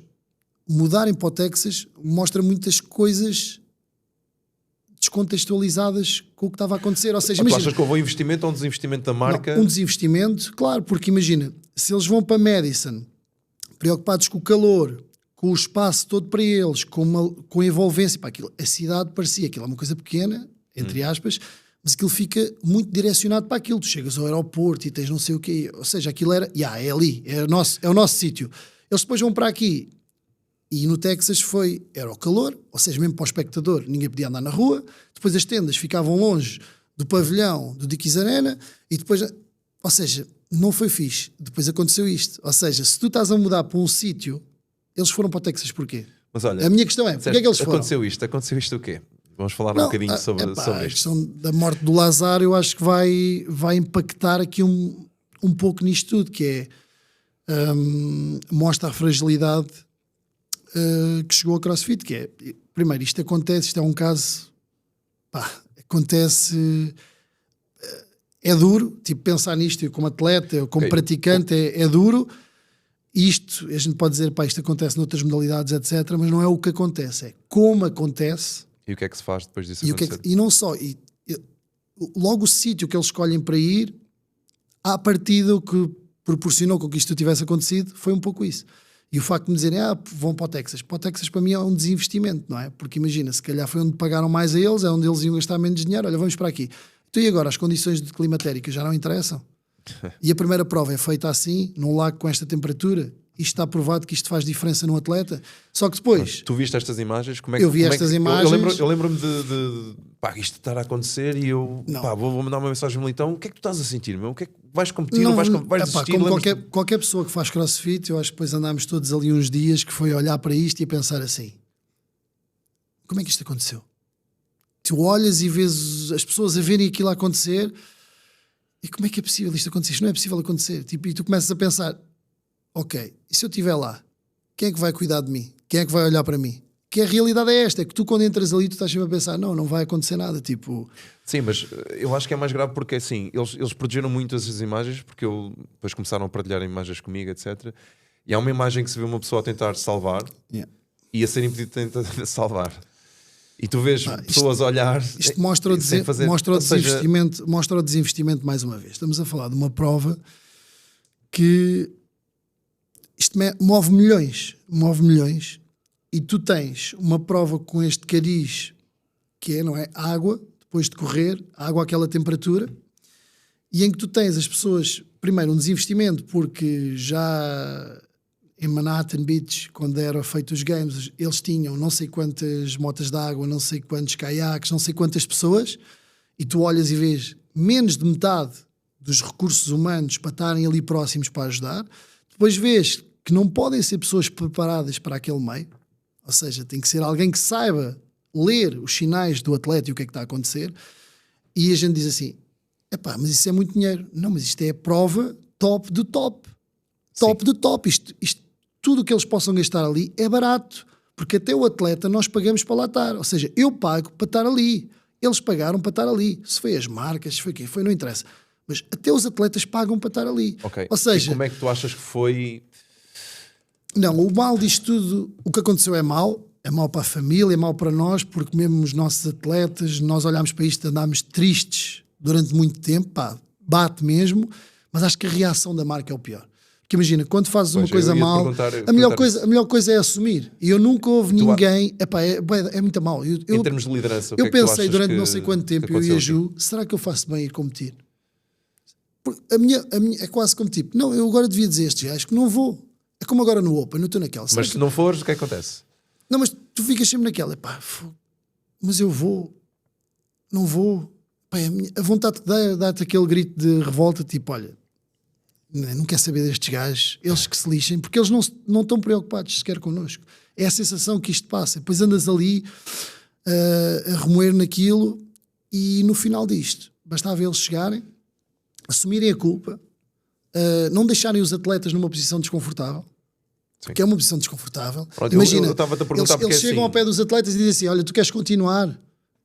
mudarem para o Texas mostra muitas coisas descontextualizadas com o que estava a acontecer. Ou seja, tu achas que houve um investimento ou um desinvestimento da marca? Não, um desinvestimento, claro, porque imagina, se eles vão para Madison preocupados com o calor, com o espaço todo para eles, com a envolvência, pá, aquilo, a cidade parecia, aquilo é uma coisa pequena, entre aspas, mas aquilo fica muito direcionado para aquilo. Tu chegas ao aeroporto e tens não sei o quê, ou seja, aquilo era, é ali, é o nosso sítio. Eles depois vão para aqui, e no Texas era o calor, ou seja, mesmo para o espectador, ninguém podia andar na rua, depois as tendas ficavam longe do pavilhão do Dickies Arena, e depois, ou seja, não foi fixe. Depois aconteceu isto, ou seja, se tu estás a mudar para um sítio, eles foram para o Texas porquê? Mas olha, a minha questão é, porquê é que eles foram? Aconteceu isto o quê? Vamos falar um bocadinho sobre isto. A questão da morte do Lazar eu acho que vai impactar aqui um pouco nisto tudo, que é mostra a fragilidade que chegou ao CrossFit, que é, primeiro, isto é um caso, acontece, é duro, tipo, pensar nisto, eu como atleta, eu como praticante, é duro. Isto, a gente pode dizer, isto acontece noutras modalidades, etc., mas não é o que acontece, é como acontece. E o que é que se faz depois disso acontecer? E não só, logo o sítio que eles escolhem para ir, à partida o que proporcionou com que isto tivesse acontecido foi um pouco isso. E o facto de me dizerem, vão para o Texas. Para o Texas para mim é um desinvestimento, não é? Porque imagina, se calhar foi onde pagaram mais a eles, é onde eles iam gastar menos dinheiro, olha, vamos para aqui. Então e agora, as condições climatéricas já não interessam? E a primeira prova é feita assim, num lago com esta temperatura. Isto está provado que isto faz diferença no atleta. Só que depois... Tu viste estas imagens? Eu vi estas imagens. Eu lembro-me de isto estar a acontecer e eu vou mandar uma mensagem ao Militão. O que é que tu estás a sentir, meu? O que é que vais competir? Não, vais desistir? Como qualquer pessoa que faz CrossFit, eu acho que depois andámos todos ali uns dias que foi olhar para isto e a pensar assim, como é que isto aconteceu? Tu olhas e vês as pessoas a verem aquilo a acontecer e como é que é possível isto acontecer? Isto não é possível acontecer. Tipo, e tu começas a pensar, ok, e se eu estiver lá, quem é que vai cuidar de mim? Quem é que vai olhar para mim? Que a realidade é esta, é que tu quando entras ali tu estás sempre a pensar, não vai acontecer nada, tipo... Sim, mas eu acho que é mais grave porque assim, eles protegeram muito essas imagens, porque depois começaram a partilhar imagens comigo, etc. E há uma imagem que se vê uma pessoa a tentar salvar e a ser impedido de tentar salvar. E tu vês pessoas a olhar... Isto mostra o desinvestimento mais uma vez. Estamos a falar de uma prova que isto move milhões, e tu tens uma prova com este cariz que é, não é? Água, depois de correr, água àquela temperatura, e em que tu tens as pessoas, primeiro um desinvestimento, porque já em Manhattan Beach, quando eram feitos os games, eles tinham não sei quantas motas de água, não sei quantos caiaques, não sei quantas pessoas, e tu olhas e vês menos de metade dos recursos humanos para estarem ali próximos para ajudar. Depois vês que não podem ser pessoas preparadas para aquele meio, ou seja, tem que ser alguém que saiba ler os sinais do atleta e o que é que está a acontecer, e a gente diz assim, mas isso é muito dinheiro. Não, mas isto é a prova top do top. Top do top. Isto, tudo o que eles possam gastar ali é barato, porque até o atleta nós pagamos para lá estar, ou seja, eu pago para estar ali, eles pagaram para estar ali, se foi as marcas, se foi quem foi, não interessa, mas até os atletas pagam para estar ali. Okay. Ou seja, e como é que tu achas que foi? Não, o mal disto tudo, o que aconteceu é mau para a família, é mau para nós, porque mesmo os nossos atletas, nós olhámos para isto, andámos tristes durante muito tempo, bate mesmo, mas acho que a reação da marca é o pior. Porque imagina, quando fazes uma coisa mal, a melhor coisa é assumir. E eu nunca houve ninguém, é muito mal. Em termos de liderança, eu pensei durante não sei quanto tempo, eu e a Ju, será que eu faço bem ir competir? Porque a minha é quase como tipo, não, eu agora devia dizer estes gajos que não vou. É como agora no Open, não estou naquela. Mas se não fores, o que é que acontece? Não, mas tu ficas sempre naquela, mas eu vou, não vou. A vontade que dá-te aquele grito de revolta, tipo, olha, não quer saber destes gajos, eles que se lixem, porque eles não estão preocupados sequer connosco. É a sensação que isto passa. Depois andas ali a remoer naquilo e no final disto, bastava eles chegarem, assumirem a culpa, não deixarem os atletas numa posição desconfortável. Sim. Porque é uma posição desconfortável. Pronto, imagina, eu estava-te a perguntar eles chegam ao pé dos atletas e dizem assim, olha, tu queres continuar?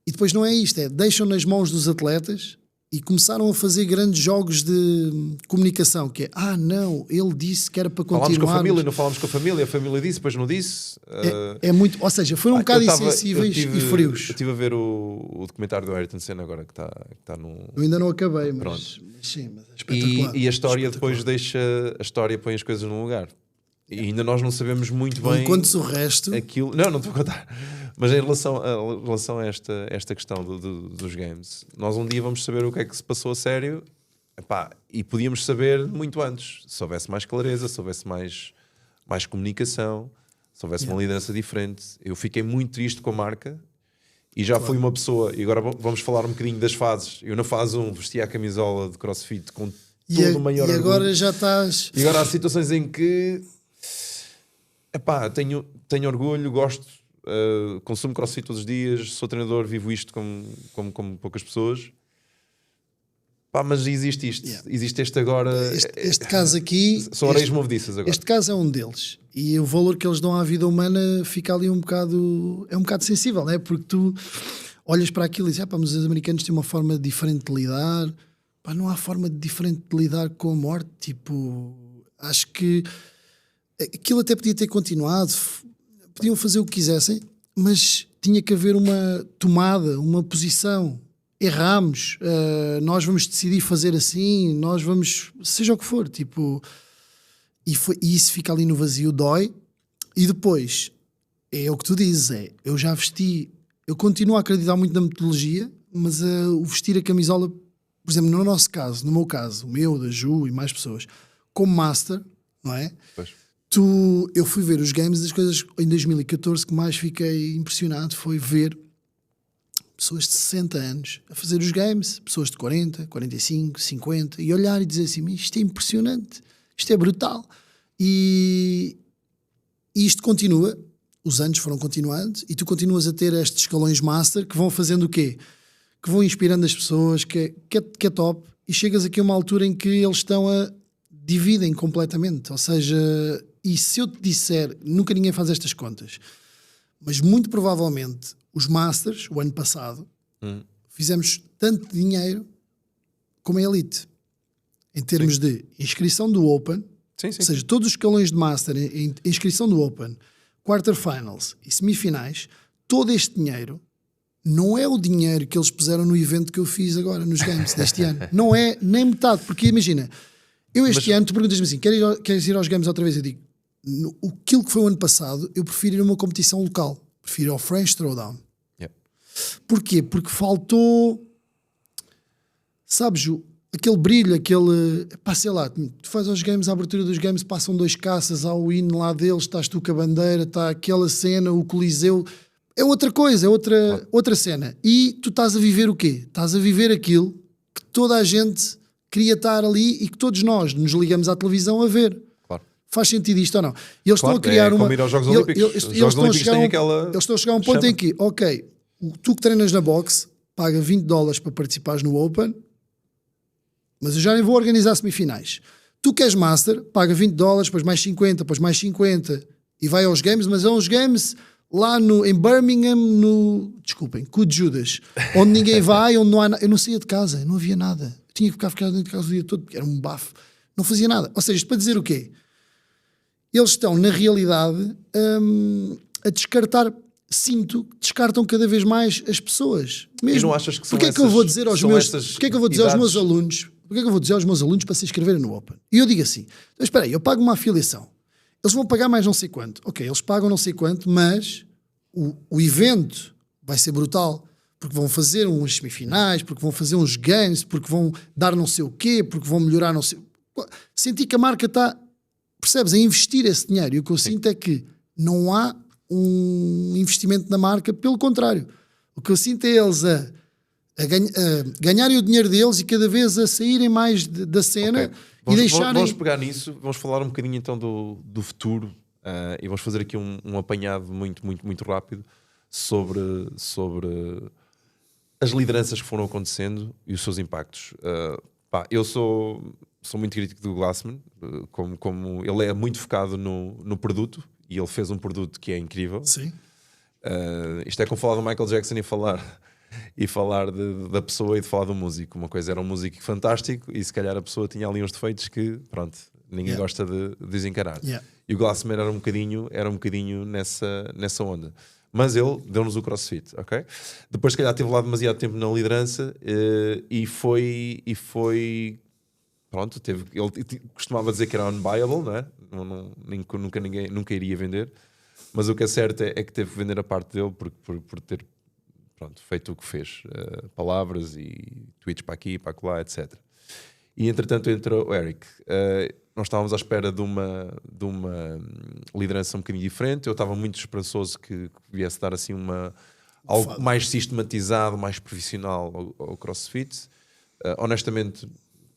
E depois não é isto, deixam nas mãos dos atletas e começaram a fazer grandes jogos de comunicação, que é, não, ele disse que era para continuar. Falámos com a família, não falámos com a família disse, depois não disse. É muito, ou seja, foram um bocado insensíveis e frios. Eu estive a ver o documentário do Ayrton Senna agora, que está no... Eu ainda não acabei, mas sim, mas é espetacular. E a história depois deixa... A história põe as coisas no lugar. E ainda nós não sabemos muito bem... Enquanto o resto... Aquilo, não estou a contar. Mas em relação a esta questão dos games, nós um dia vamos saber o que é que se passou a sério. Epá, e podíamos saber muito antes. Se houvesse mais clareza, se houvesse mais comunicação, se houvesse uma liderança diferente. Eu fiquei muito triste com a marca e já fui uma pessoa... E agora vamos falar um bocadinho das fases. Eu na fase 1 vestia a camisola de CrossFit com todo o maior orgulho. E agora já estás... E agora há situações em que... Epá, tenho orgulho, gosto, consumo CrossFit todos os dias, sou treinador, vivo isto como poucas pessoas. Pá, mas existe isto. Existe este agora... Este caso aqui... São areias movediças agora. Este caso é um deles. E o valor que eles dão à vida humana fica ali um bocado... É um bocado sensível, não é? Porque tu olhas para aquilo e dizes, mas os americanos têm uma forma diferente de lidar. Pá, não há forma diferente de lidar com a morte. Tipo, acho que aquilo até podia ter continuado, podiam fazer o que quisessem, mas tinha que haver uma tomada, uma posição. Erramos, nós vamos decidir fazer assim, nós vamos, seja o que for, tipo, e isso fica ali no vazio, dói. E depois, é o que tu dizes, eu já vesti, eu continuo a acreditar muito na metodologia, mas o vestir a camisola, por exemplo, no nosso caso, no meu caso, o meu, da Ju e mais pessoas, como master, não é? Pois. Eu fui ver os games, das coisas em 2014 que mais fiquei impressionado foi ver pessoas de 60 anos a fazer os games, pessoas de 40, 45, 50, e olhar e dizer assim, isto é impressionante, isto é brutal. E isto continua, os anos foram continuando, e tu continuas a ter estes escalões master que vão fazendo o quê? Que vão inspirando as pessoas, que é top, e chegas aqui a uma altura em que eles dividem completamente, ou seja... E se eu te disser, nunca ninguém faz estas contas, mas muito provavelmente os Masters, o ano passado, fizemos tanto dinheiro como a Elite. Em termos de inscrição do Open, ou seja, todos os escalões de Master, inscrição do Open, Quarterfinals e semifinais, todo este dinheiro não é o dinheiro que eles puseram no evento que eu fiz agora, nos Games deste ano. Não é nem metade, porque imagina, eu este ano, tu perguntas-me assim, queres ir aos Games outra vez? Eu digo, aquilo que foi o ano passado, eu prefiro ir a uma competição local. Prefiro ir ao French Throwdown. Porquê? Porque faltou, sabes, aquele brilho, sei lá, tu fazes aos Games, a abertura dos Games, passam 2 caças, há o hino lá deles, estás tu com a bandeira, está aquela cena, o Coliseu, é outra coisa, é outra cena. E tu estás a viver o quê? Estás a viver aquilo que toda a gente queria estar ali e que todos nós nos ligamos à televisão a ver. Claro. Faz sentido isto ou não? E eles estão a criar uma... Como ir aos Jogos Olímpicos. Eles estão a chegar a um ponto em que, ok, tu que treinas na boxe, paga $20 para participares no Open, mas eu já nem vou organizar semifinais. Tu que és Master, paga $20, depois mais 50, depois mais 50, e vai aos Games, mas são os Games lá em Birmingham, desculpem, cu de Judas, onde ninguém vai, onde não há nada. Eu não saía de casa, não havia nada. Tinha que ficar dentro de casa o dia todo, porque era um bafo. Não fazia nada. Ou seja, isto para dizer o quê? Eles estão, na realidade, a descartam cada vez mais as pessoas. Mesmo. E não achas que são Porquê é que eu vou dizer aos meus alunos, porquê é que eu vou dizer aos meus alunos para se inscreverem no Open? E eu digo assim, então, espera aí, eu pago uma afiliação. Eles vão pagar mais não sei quanto. Ok, eles pagam não sei quanto, mas o evento vai ser brutal. Porque vão fazer uns semifinais, porque vão fazer uns games, porque vão dar não sei o quê, porque vão melhorar não sei... Senti que a marca está, percebes, a investir esse dinheiro. E o que eu sinto é que não há um investimento na marca, pelo contrário. O que eu sinto é eles a ganharem o dinheiro deles e cada vez a saírem mais da cena e deixarem... Vamos pegar nisso, vamos falar um bocadinho então do futuro e vamos fazer aqui um apanhado muito, muito, muito rápido sobre as lideranças que foram acontecendo e os seus impactos. Eu sou muito crítico do Glassman, como ele é muito focado no produto e ele fez um produto que é incrível. Sim. Isto é como falar do Michael Jackson e falar e falar da pessoa e de falar do músico. Uma coisa era um músico fantástico e se calhar a pessoa tinha ali uns defeitos que, pronto, ninguém gosta de desencarar. E o Glassman era um bocadinho nessa onda. Mas ele deu-nos o CrossFit, ok? Depois, se calhar, teve lá demasiado tempo na liderança e foi pronto, ele costumava dizer que era unbuyable, não é? Nunca iria vender. Mas o que é certo é que teve que vender a parte dele por ter feito o que fez. Palavras e tweets para aqui, para lá, etc. E, entretanto, entrou o Eric. Nós estávamos à espera de uma liderança um bocadinho diferente. Eu estava muito esperançoso que viesse dar assim algo mais sistematizado, mais profissional ao CrossFit. Honestamente,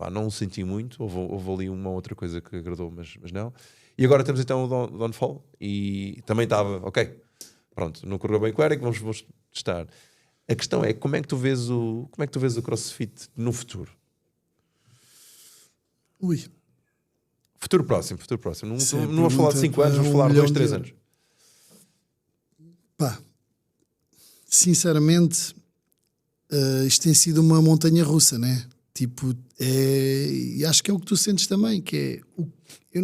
não o senti muito. Houve ali uma outra coisa que agradou, mas não. E agora temos então o Don Fall. E também estava, ok, pronto, não correu bem com o Eric, vamos testar. A questão é, como é que tu vês o CrossFit no futuro? Futuro próximo. Não vou falar de 5 anos, vou falar de 2, 3 anos. Sinceramente, isto tem sido uma montanha russa, né? Tipo, e acho que é o que tu sentes também, que é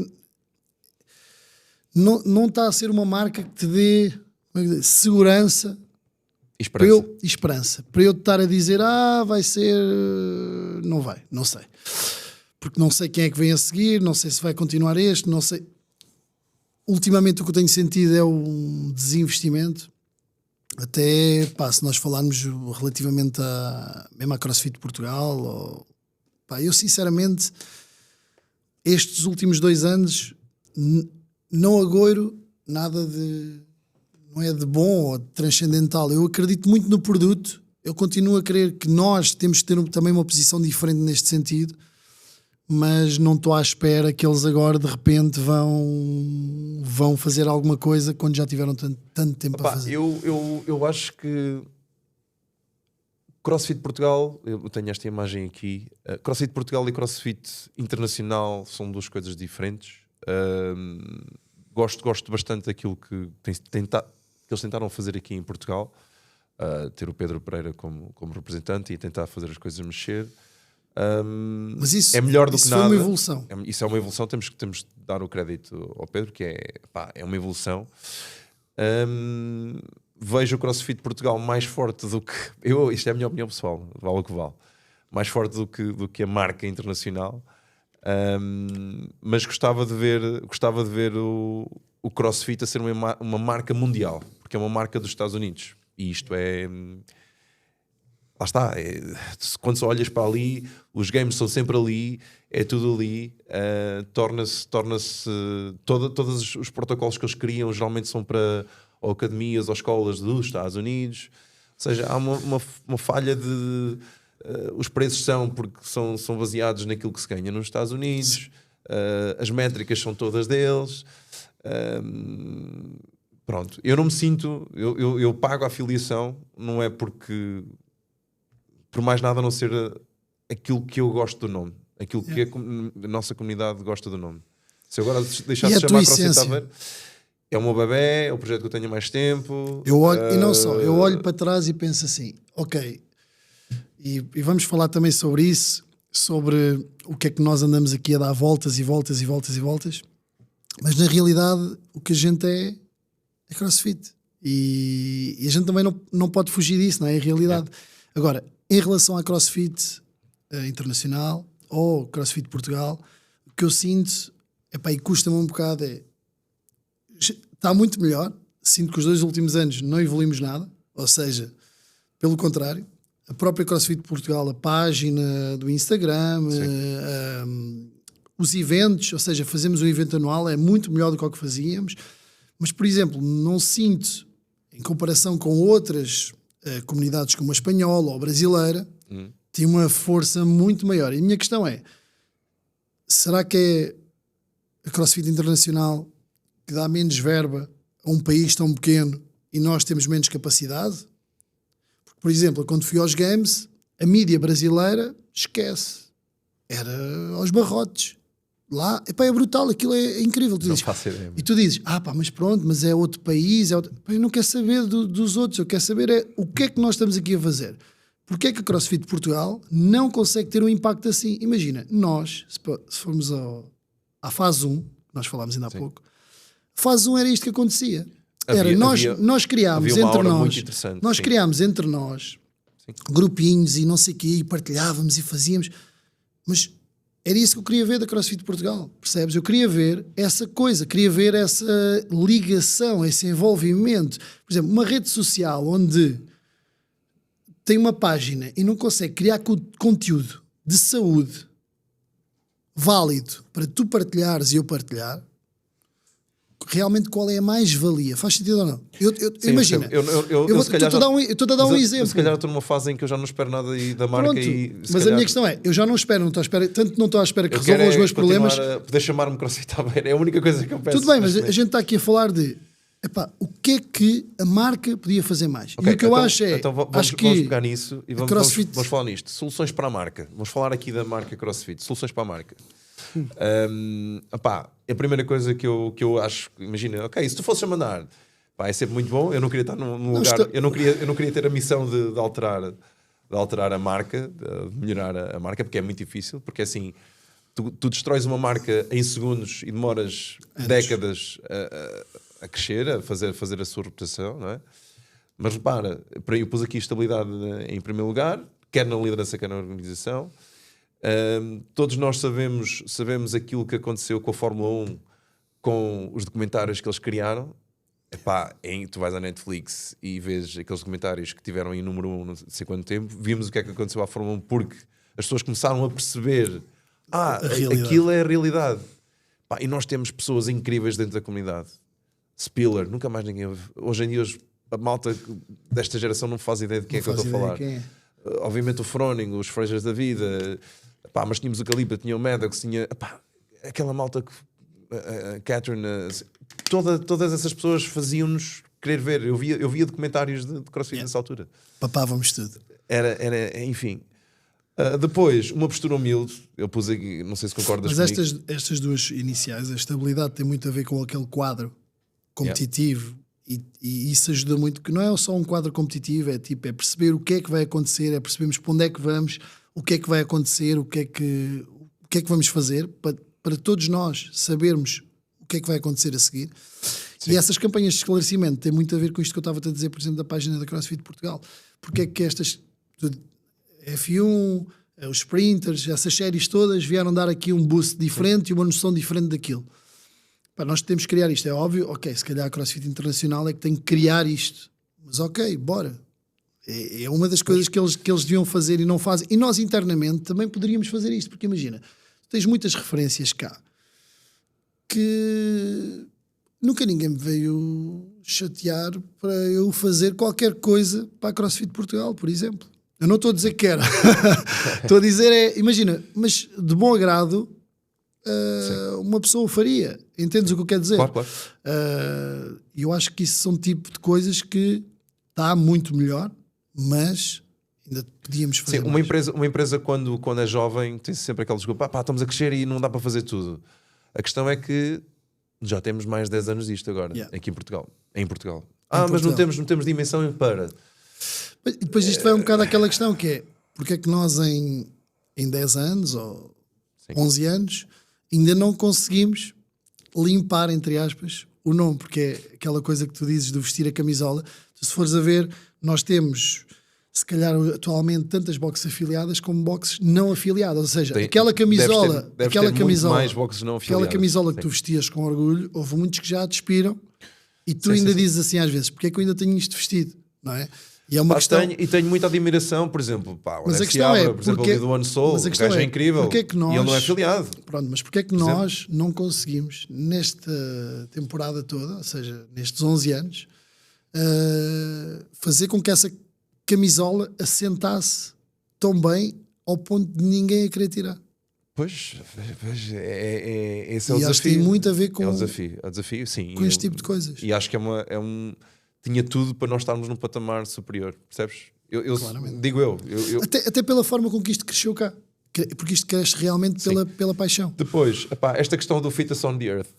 não está a ser uma marca que te dê segurança e esperança. Para eu estar a dizer, vai ser, não vai, não sei. Porque não sei quem é que vem a seguir, não sei se vai continuar não sei. Ultimamente o que eu tenho sentido é um desinvestimento. Até, se nós falarmos relativamente mesmo à CrossFit Portugal, eu sinceramente, estes últimos 2 anos, não agouro nada não é de bom ou de transcendental. Eu acredito muito no produto, eu continuo a crer que nós temos que ter também uma posição diferente neste sentido, mas não estou à espera que eles agora de repente vão fazer alguma coisa quando já tiveram tanto tempo para fazer. Eu acho que CrossFit Portugal, eu tenho esta imagem aqui, CrossFit Portugal e CrossFit Internacional são 2 coisas diferentes. Gosto bastante daquilo que eles tentaram fazer aqui em Portugal, ter o Pedro Pereira como representante e tentar fazer as coisas mexer. Mas isso é melhor do que nada. Foi uma evolução. Isso é uma evolução, temos de dar o crédito ao Pedro, que é uma evolução. Vejo o CrossFit Portugal mais forte do que isto é a minha opinião pessoal, vale o que vale, mais forte do que a marca internacional. Mas gostava de ver o CrossFit a ser uma marca mundial, porque é uma marca dos Estados Unidos, e isto lá está, quando só olhas para ali, os games são sempre ali, é tudo ali, torna-se todos os protocolos que eles criam geralmente são para ou academias ou escolas dos Estados Unidos, ou seja, há uma falha de os preços porque são baseados naquilo que se ganha nos Estados Unidos, as métricas são todas deles. Pronto, eu não me sinto, eu pago a afiliação, não é porque por mais nada a não ser aquilo que eu gosto do nome, aquilo que a nossa comunidade gosta do nome. Se eu agora deixasse de chamar CrossFit Aveiro, é o meu bebê, é o projeto que eu tenho há mais tempo. Eu olho, e não só, eu olho para trás e penso assim, ok, e vamos falar também sobre isso, sobre o que é que nós andamos aqui a dar voltas e voltas e voltas e voltas, mas na realidade o que a gente é CrossFit. E a gente também não pode fugir disso, não é? É a realidade. Agora, em relação à CrossFit Internacional ou CrossFit Portugal, o que eu sinto, e custa-me um bocado, está muito melhor. Sinto que os 2 últimos anos não evoluímos nada, ou seja, pelo contrário, a própria CrossFit Portugal, a página do Instagram, os eventos, ou seja, fazemos um evento anual, é muito melhor do que o que fazíamos, mas, por exemplo, não sinto, em comparação com outras comunidades como a espanhola ou a brasileira, tem uma força muito maior. E a minha questão é, será que é a CrossFit Internacional que dá menos verba a um país tão pequeno e nós temos menos capacidade? Porque, por exemplo, quando fui aos Games, a mídia brasileira, esquece. Era aos barrotes. lá, epá, é brutal, aquilo é incrível. Tu Não dizes, faço ideia. e tu dizes, pá, mas pronto, mas é outro país, Pá, eu não quero saber dos outros, eu quero saber o que é que nós estamos aqui a fazer. Porque é que a CrossFit Portugal não consegue ter um impacto assim? Imagina, nós, se formos à fase 1, nós falámos ainda há pouco, fase 1 era isto que acontecia. Nós criámos entre nós, criámos entre nós grupinhos e não sei o quê, e partilhávamos e fazíamos, mas era isso que eu queria ver da CrossFit Portugal, percebes? Eu queria ver essa coisa, queria ver essa ligação, esse envolvimento. Por exemplo, uma rede social onde tem uma página e não consegue criar conteúdo de saúde válido para tu partilhares e eu partilhar, realmente qual é a mais-valia? Faz sentido ou não? Imagina, eu estou a dar um exemplo. Se calhar estou numa fase em que eu já não espero nada da marca. Pronto, mas a minha questão é, eu já não espero, tanto não estou à espera que resolvam os meus problemas. Poder chamar-me CrossFit é a única coisa que eu peço. Tudo bem, mas a gente está aqui a falar de o que é que a marca podia fazer mais? Okay, e o que eu acho é... Então vamos pegar nisso e vamos falar nisto. Soluções para a marca. Vamos falar aqui da marca CrossFit. Soluções para a marca. A primeira coisa que eu acho... Imagina, ok, se tu fosses a mandar... Pá, é sempre muito bom. Eu não queria estar num lugar... Eu não queria ter a missão de alterar a marca, de melhorar a marca, porque é muito difícil. Porque assim... Tu destróis uma marca em segundos e demoras décadas a crescer, a fazer a sua reputação, não é? Mas repara, eu pus aqui estabilidade em primeiro lugar, quer na liderança, quer na organização. Todos nós sabemos aquilo que aconteceu com a Fórmula 1, com os documentários que eles criaram. Epá, tu vais à Netflix e vês aqueles documentários que tiveram em número 1 não sei quanto tempo. Vimos o que é que aconteceu à Fórmula 1 porque as pessoas começaram a perceber aquilo é a realidade. Pá, e nós temos pessoas incríveis dentro da comunidade. Spiller, nunca mais ninguém... Hoje em dia a malta desta geração não faz ideia de quem é que eu estou a falar. Obviamente o Froning, os Frasers da vida, pá, mas tínhamos o Calipa, tinha o Maddox, tinha aquela malta que a Catherine, todas essas pessoas faziam-nos querer ver. Eu via documentários de CrossFit nessa altura. Papávamos tudo. Enfim. Depois, uma postura humilde, eu pus aqui, não sei se concordas comigo. Mas estas duas iniciais, a estabilidade tem muito a ver com aquele quadro competitivo e isso ajuda muito, que não é só um quadro competitivo, é perceber o que é que vai acontecer, é percebermos para onde é que vamos, o que é que vai acontecer, o que é que vamos fazer para todos nós sabermos o que é que vai acontecer a seguir. Sim. E essas campanhas de esclarecimento têm muito a ver com isto que eu estava a dizer, por exemplo, da página da CrossFit Portugal. Porque é que estas F1, os sprinters, essas séries todas vieram dar aqui um boost diferente e uma noção diferente daquilo. Nós temos que criar isto, é óbvio, ok, se calhar a CrossFit Internacional é que tem que criar isto, mas ok, bora. É uma das coisas que eles deviam fazer e não fazem, e nós internamente também poderíamos fazer isto, porque imagina, tens muitas referências cá que nunca ninguém me veio chatear para eu fazer qualquer coisa para a CrossFit Portugal, por exemplo. Eu não estou a dizer que era, estou a dizer imagina, mas de bom agrado uma pessoa o faria. Entendes o que eu quero dizer? Claro. Eu acho que isso são tipo de coisas que está muito melhor, mas ainda podíamos fazer. Sim, uma empresa quando é jovem tem sempre aquela desculpa, estamos a crescer e não dá para fazer tudo. A questão é que já temos mais de 10 anos disto agora, aqui em Portugal. Mas não temos dimensão para. E depois isto vai um bocado àquela questão que é, porque é que nós em 10 anos ou 11 anos ainda não conseguimos limpar, entre aspas, o nome, porque é aquela coisa que tu dizes do vestir a camisola. Tu, se fores a ver, nós temos, se calhar, atualmente tantas boxes afiliadas como boxes não afiliadas, ou seja, aquela camisola, aquela camisola que tu vestias com orgulho, houve muitos que já a despiram e tu ainda dizes assim às vezes, porque é que eu ainda tenho isto vestido, não é? E é uma questão... tenho muita admiração, por exemplo, o Seabra, por exemplo, ali do One Soul, o gajo é incrível, porque é que nós, e ele não é afiliado. Pronto, mas porque é que nós não conseguimos, nesta temporada toda, ou seja, nestes 11 anos, fazer com que essa camisola assentasse tão bem ao ponto de ninguém a querer tirar? Pois esse é o desafio. E acho que tem muito a ver com, o desafio, sim, com este tipo de coisas. E acho que tinha tudo para nós estarmos num patamar superior, percebes? Digo eu. Até pela forma com que isto cresceu cá. Porque isto cresce realmente pela paixão. Depois, epá, esta questão do Fit Us on the Earth.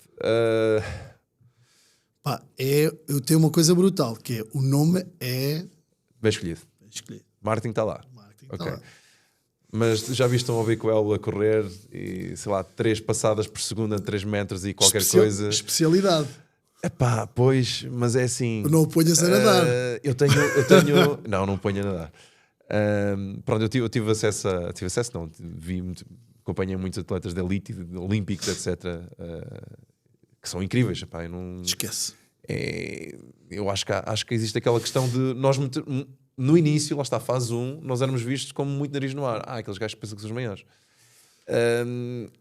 Pá, eu tenho uma coisa brutal, que é o nome é... Bem escolhido. Martin está lá. Tá lá. Mas já viste um Obiquel a correr e, sei lá, 3 passadas por segundo a 3 metros e qualquer coisa. Especialidade. Epá, pois, mas é assim. Não o ponhas a nadar. Eu tenho não ponho a nadar. Pronto, eu tive acesso não, acompanhei muitos atletas de elite, de olímpicos, etc. Que são incríveis. Epá, eu não... Esquece. Eu acho que existe aquela questão de nós no início, lá está, fase 1, nós éramos vistos como muito nariz no ar. Aqueles gajos que pensam que são os maiores.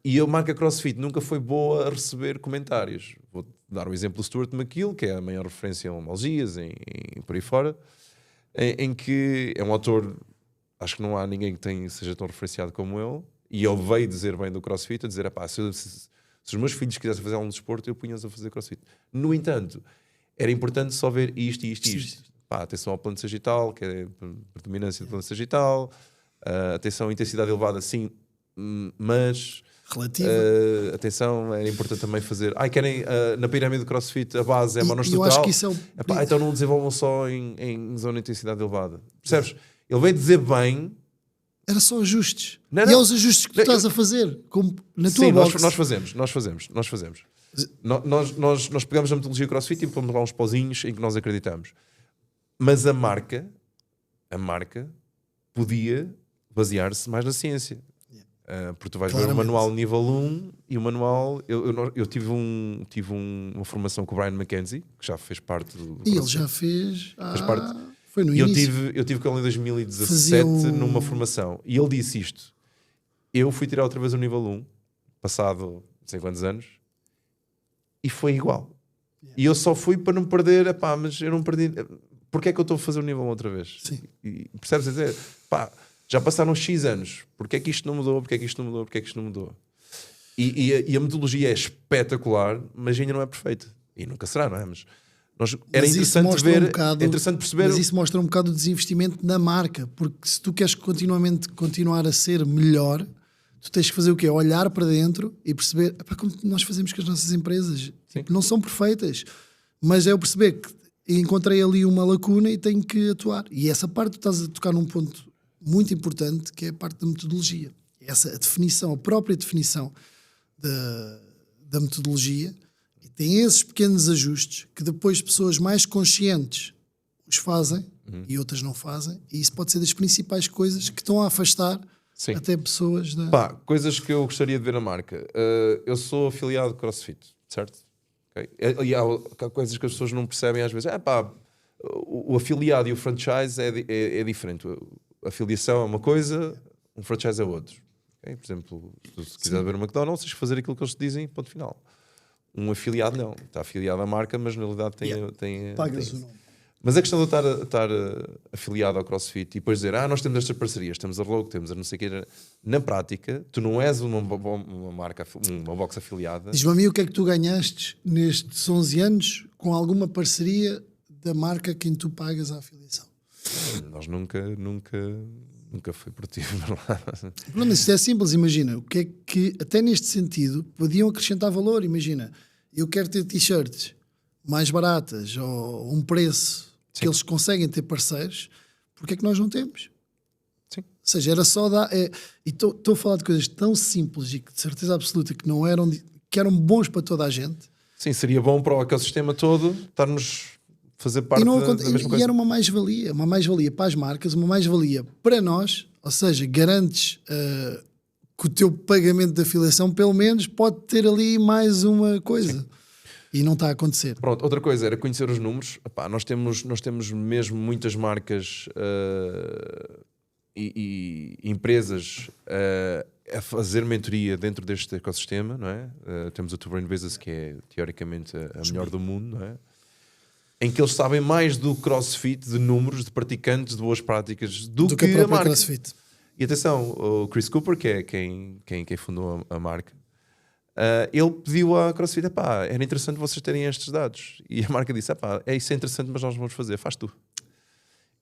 E a marca CrossFit nunca foi boa a receber comentários. Vou dar o exemplo do Stuart McGill, que é a maior referência em homologias, por aí fora, em que é um autor, acho que não há ninguém que seja tão referenciado como ele, e ele veio dizer bem do CrossFit, a dizer, se os meus filhos quisessem fazer um desporto, eu punha-os a fazer CrossFit. No entanto, era importante só ver isto. Pá, atenção ao plano sagital, que é a predominância do plano sagital, atenção à intensidade elevada, sim, mas relativa. Atenção, era importante também fazer. Querem na pirâmide do CrossFit a base é monostrutural. Eu acho que isso é o... Então não desenvolvam só em zona de intensidade elevada. Percebes? Ele veio dizer bem. Era só ajustes. Não. E é os ajustes que tu estás a fazer como na tua sim, box. nós fazemos. Nós pegamos a metodologia CrossFit e pomos lá uns pozinhos em que nós acreditamos. Mas a marca podia basear-se mais na ciência. Porque tu vais ver o manual nível 1 e o manual... Eu tive uma formação com o Brian McKenzie, que já fez parte do... E ele já fez... fez parte. Foi no início. Eu tive com ele em 2017 numa formação. E ele disse isto. Eu fui tirar outra vez o nível 1, passado não sei quantos anos, e foi igual. E eu só fui para não perder... mas eu não perdi... Porquê é que eu estou a fazer o nível 1 outra vez? Sim. E percebes? A dizer, já passaram X anos. Porquê é que isto não mudou? E a metodologia é espetacular, mas ainda não é perfeita. E nunca será, não é? Mas era interessante ver, interessante perceber... Mas isso mostra um bocado o desinvestimento na marca. Porque se tu queres continuar a ser melhor, tu tens que fazer o quê? Olhar para dentro e perceber como nós fazemos com as nossas empresas. Tipo, não são perfeitas. Mas é eu perceber que encontrei ali uma lacuna e tenho que atuar. E essa parte tu estás a tocar num ponto muito importante, que é a parte da metodologia. A própria definição da metodologia, e tem esses pequenos ajustes que depois pessoas mais conscientes os fazem e outras não fazem, e isso pode ser das principais coisas que estão a afastar até pessoas coisas que eu gostaria de ver na marca. Eu sou afiliado de CrossFit, certo? Okay. E há coisas que as pessoas não percebem às vezes. O afiliado e o franchise é diferente. A afiliação é uma coisa, um franchise é outro. Okay? Por exemplo, se quiser ver o McDonald's, tens que fazer aquilo que eles te dizem, ponto final. Um afiliado não. Está afiliado à marca, mas na realidade tem pagas o nome. Mas a questão de estar afiliado ao CrossFit e depois dizer, nós temos estas parcerias, temos a Rogue, temos a não sei o que, na prática, tu não és uma marca, uma box afiliada. Diz-me a mim o que é que tu ganhaste nestes 11 anos com alguma parceria da marca a quem tu pagas a afiliação? Nós nunca foi produtivo. Não, mas isto é simples, imagina, o que é que, até neste sentido, podiam acrescentar valor, imagina, eu quero ter t-shirts mais baratas ou um preço que eles conseguem ter parceiros, porque é que nós não temos? Sim. Ou seja, era só dar... e estou a falar de coisas tão simples e que de certeza absoluta que não eram, que eram bons para toda a gente. Sim, seria bom para o ecossistema todo estarmos fazer parte da mesma coisa. E era uma mais-valia para as marcas, uma mais-valia para nós, ou seja, garantes que o teu pagamento de afiliação pelo menos pode ter ali mais uma coisa. Sim. E não está a acontecer. Pronto, outra coisa era conhecer os números. Nós temos mesmo muitas marcas e empresas a fazer mentoria dentro deste ecossistema, não é? Temos a Two Brain Business, que é teoricamente a melhor do mundo, não é? Em que eles sabem mais do CrossFit, de números, de praticantes, de boas práticas, do que a marca. CrossFit. E atenção, o Chris Cooper, que é quem fundou a marca, ele pediu à CrossFit, era interessante vocês terem estes dados. E a marca disse, isso é interessante, mas nós vamos fazer, faz tu.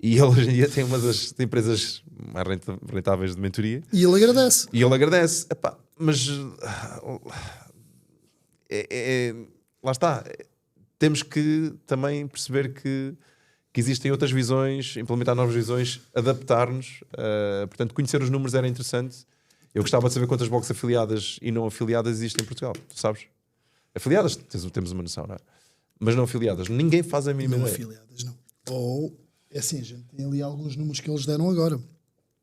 E ele hoje em dia tem uma das empresas mais rentáveis de mentoria. E ele agradece. E ele agradece. Epá, mas lá está. Temos que também perceber que existem outras visões, implementar novas visões, adaptar-nos. Portanto, conhecer os números era interessante. Eu gostava de saber quantas boxes afiliadas e não afiliadas existem em Portugal. Tu sabes? Afiliadas, temos uma noção, não é? Mas não afiliadas. Ninguém faz a mínima ideia. Não afiliadas, não. Ou, é assim, a gente tem ali alguns números que eles deram agora.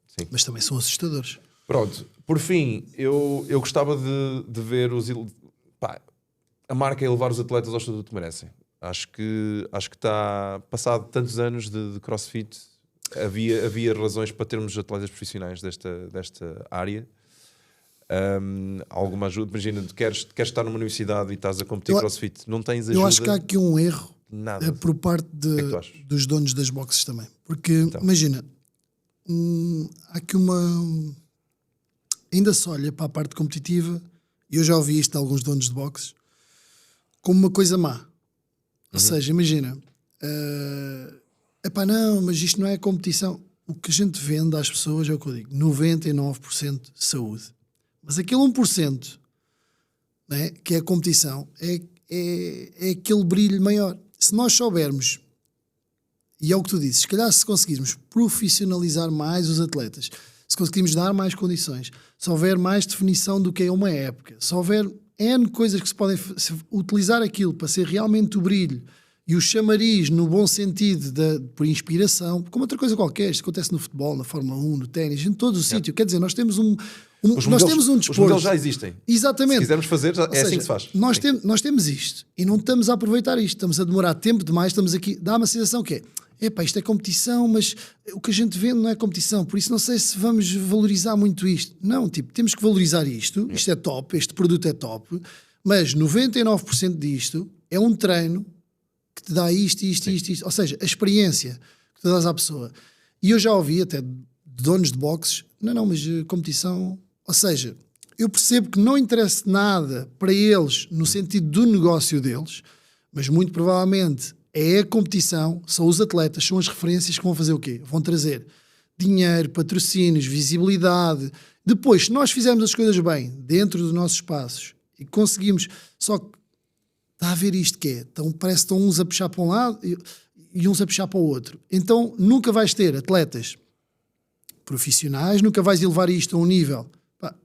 Sim. Mas também são assustadores. Pronto. Por fim, eu gostava de ver a marca elevar os atletas ao estatuto que merecem. Acho que está passado tantos anos de CrossFit, havia razões para termos atletas profissionais desta área. Alguma ajuda? Imagina, queres estar numa universidade e estás a competir CrossFit, não tens ajuda? Eu acho que há aqui um erro por parte dos donos das boxes também. Porque, imagina, há aqui ainda se olha para a parte competitiva, e eu já ouvi isto de alguns donos de boxes, como uma coisa má. Ou seja, imagina, não, mas isto não é competição. O que a gente vende às pessoas é o que eu digo, 99% saúde. Mas aquele 1%, né, que é a competição, é aquele brilho maior. Se nós soubermos, e é o que tu dizes, se calhar se conseguirmos profissionalizar mais os atletas, se conseguirmos dar mais condições, se houver mais definição do que é uma época, se houver N coisas que se podem utilizar aquilo para ser realmente o brilho e o chamariz no bom sentido por inspiração, como outra coisa qualquer, isto acontece no futebol, na Fórmula 1, no ténis, em todo o sítio. Quer dizer, nós temos um desporto. Os modelos já existem. Exatamente. Se quisermos fazer, assim que se faz. Nós temos isto e não estamos a aproveitar isto, estamos a demorar tempo demais, estamos aqui, dá uma sensação que isto é competição, mas o que a gente vende não é competição, por isso não sei se vamos valorizar muito isto. Não, temos que valorizar isto é top, este produto é top, mas 99% disto é um treino que te dá isto, ou seja, a experiência que tu dás à pessoa. E eu já ouvi até de donos de boxes, mas competição, ou seja, eu percebo que não interessa nada para eles no sentido do negócio deles, mas muito provavelmente é a competição, são os atletas, são as referências que vão fazer o quê? Vão trazer dinheiro, patrocínios, visibilidade. Depois, se nós fizermos as coisas bem, dentro dos nossos espaços, e conseguimos, só que está a ver isto que é, então parece que estão uns a puxar para um lado e uns a puxar para o outro. Então nunca vais ter atletas profissionais, nunca vais elevar isto a um nível.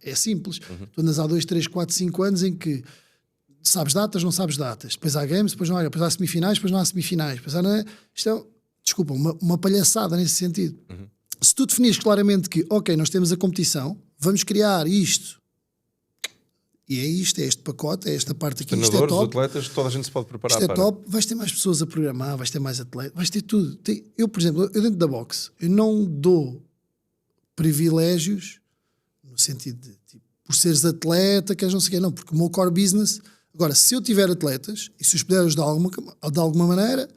É simples. Tu andas há 2, 3, 4, 5 anos em que sabes datas, não sabes datas. Depois há games, depois não há, depois há semifinais, depois não há semifinais. Depois há, isto é, desculpa, uma palhaçada nesse sentido. Se tu definires claramente que, ok, nós temos a competição, vamos criar isto, e é isto, é este pacote, é esta parte aqui, isto é top. Os atletas, toda a gente se pode preparar isto é top, vais ter mais pessoas a programar, vais ter mais atletas, vais ter tudo. Eu, por exemplo, eu dentro da boxe, eu não dou privilégios no sentido de, tipo, por seres atleta, queres não sei o quê, não, porque o meu core business, agora, se eu tiver atletas, e se os puder ajudar de alguma maneira,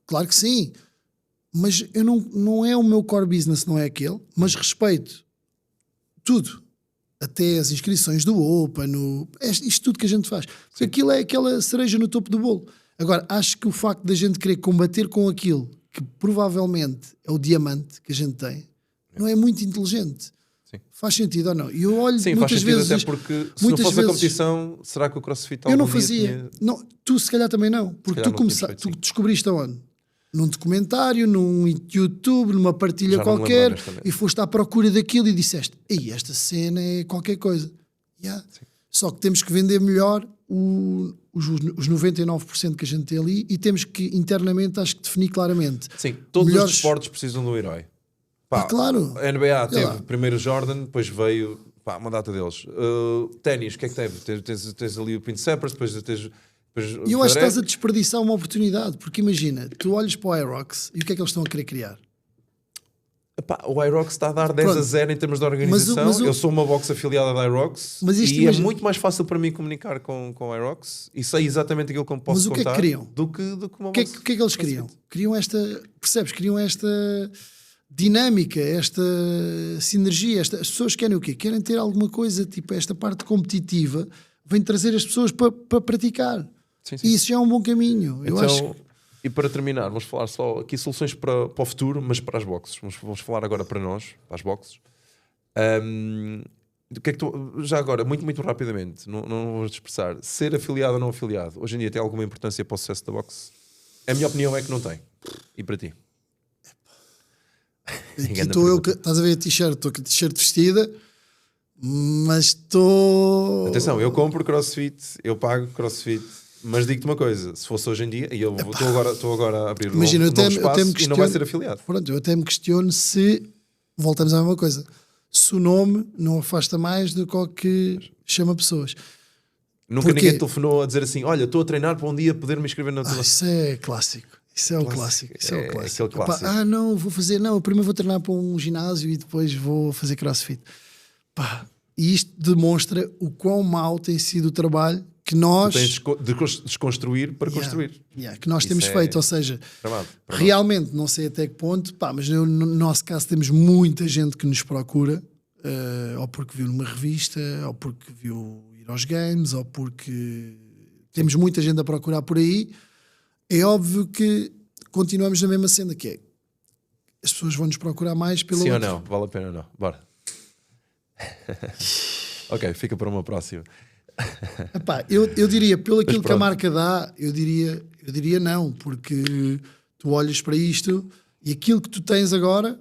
claro que sim, mas eu não é o meu core business, não é aquele, mas respeito tudo. Até as inscrições do Open, isto tudo que a gente faz. Porque aquilo é aquela cereja no topo do bolo. Agora, acho que o facto da gente querer combater com aquilo que provavelmente é o diamante que a gente tem, não é muito inteligente. Sim. Faz sentido ou não? E eu olho muitas faz sentido, vezes... até porque se não fosse a competição, será que o CrossFit eu não fazia. Não, tu se calhar também não. Porque tu descobriste aonde? Num documentário, num YouTube, numa partilha qualquer, e foste à procura daquilo e disseste, esta cena é qualquer coisa. Só que temos que vender melhor os 99% que a gente tem ali e temos que internamente, acho que definir claramente. Sim, todos os desportos precisam de um herói. Claro. A NBA teve primeiro Jordan, depois veio uma data deles. Ténis, o que é que teve? Tens ali o Pete Sampras, depois tens... E eu acho que estás a desperdiçar uma oportunidade, porque imagina, tu olhas para o Irox e o que é que eles estão a querer criar? O Irox está a dar 10-0 em termos de organização. Eu sou uma box afiliada da Irox e é muito mais fácil para mim comunicar com o Irox e sei exatamente aquilo que eu posso contar. Mas o que é que criam? Do que uma box. O que é que eles criam? Criam esta, percebes? Criam esta dinâmica, esta sinergia. As pessoas querem o quê? Querem ter alguma coisa, tipo esta parte competitiva, vem trazer as pessoas para praticar. Sim. E isso já é um bom caminho. Então, E para terminar, vamos falar só aqui soluções para o futuro, mas para as boxes. Vamos falar agora para nós, para as boxes. O que é que já agora, muito rapidamente, não vou dispersar, ser afiliado ou não afiliado, hoje em dia tem alguma importância para o sucesso da boxe? A minha opinião é que não tem. E para ti? Aqui estou eu, estás a ver a t-shirt, estou com a t-shirt vestida, mas estou... Atenção, eu compro CrossFit, eu pago CrossFit, mas digo-te uma coisa, se fosse hoje em dia, e eu estou agora a abrir um novo espaço e não vai ser afiliado. Pronto, eu até me questiono se, voltamos à mesma coisa, se o nome não afasta mais do que o que chama pessoas. Nunca ninguém telefonou a dizer assim, olha, estou a treinar para um dia poder me inscrever na tua... Isso é clássico. Isso é o clássico. Isso é o clássico. Clássico. Não, vou fazer... Não, primeiro vou treinar para um ginásio e depois vou fazer CrossFit. E isto demonstra o quão mau tem sido o trabalho que nós... Tu tens de desconstruir para construir. Que nós temos feito. Ou seja, para realmente, não sei até que ponto, mas no nosso caso temos muita gente que nos procura, ou porque viu numa revista, ou porque viu ir aos games, ou porque temos muita gente a procurar por aí. É óbvio que continuamos na mesma cena, que é as pessoas vão nos procurar mais pelo Sim outro. Ou não? Vale a pena ou não? Bora. Ok, fica para uma próxima. Eu diria, pelo aquilo que a marca dá, eu diria não, porque tu olhas para isto e aquilo que tu tens agora,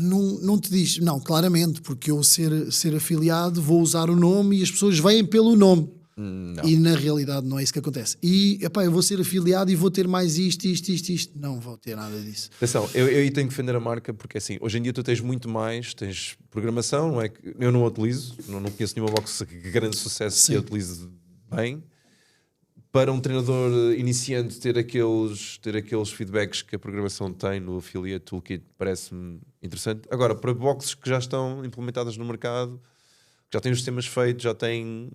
não te diz, não, claramente, porque eu ser afiliado vou usar o nome e as pessoas vêm pelo nome. Não. E na realidade não é isso que acontece. E eu vou ser afiliado e vou ter mais isto. Não vou ter nada disso. Atenção, eu tenho que defender a marca porque assim, hoje em dia tu tens muito mais, tens programação, não é que eu não a utilizo, não conheço nenhuma box que grande sucesso que eu utilize bem. Para um treinador iniciante ter aqueles feedbacks que a programação tem no Affiliate Toolkit parece-me interessante. Agora, para boxes que já estão implementadas no mercado, que já têm os sistemas feitos, já têm...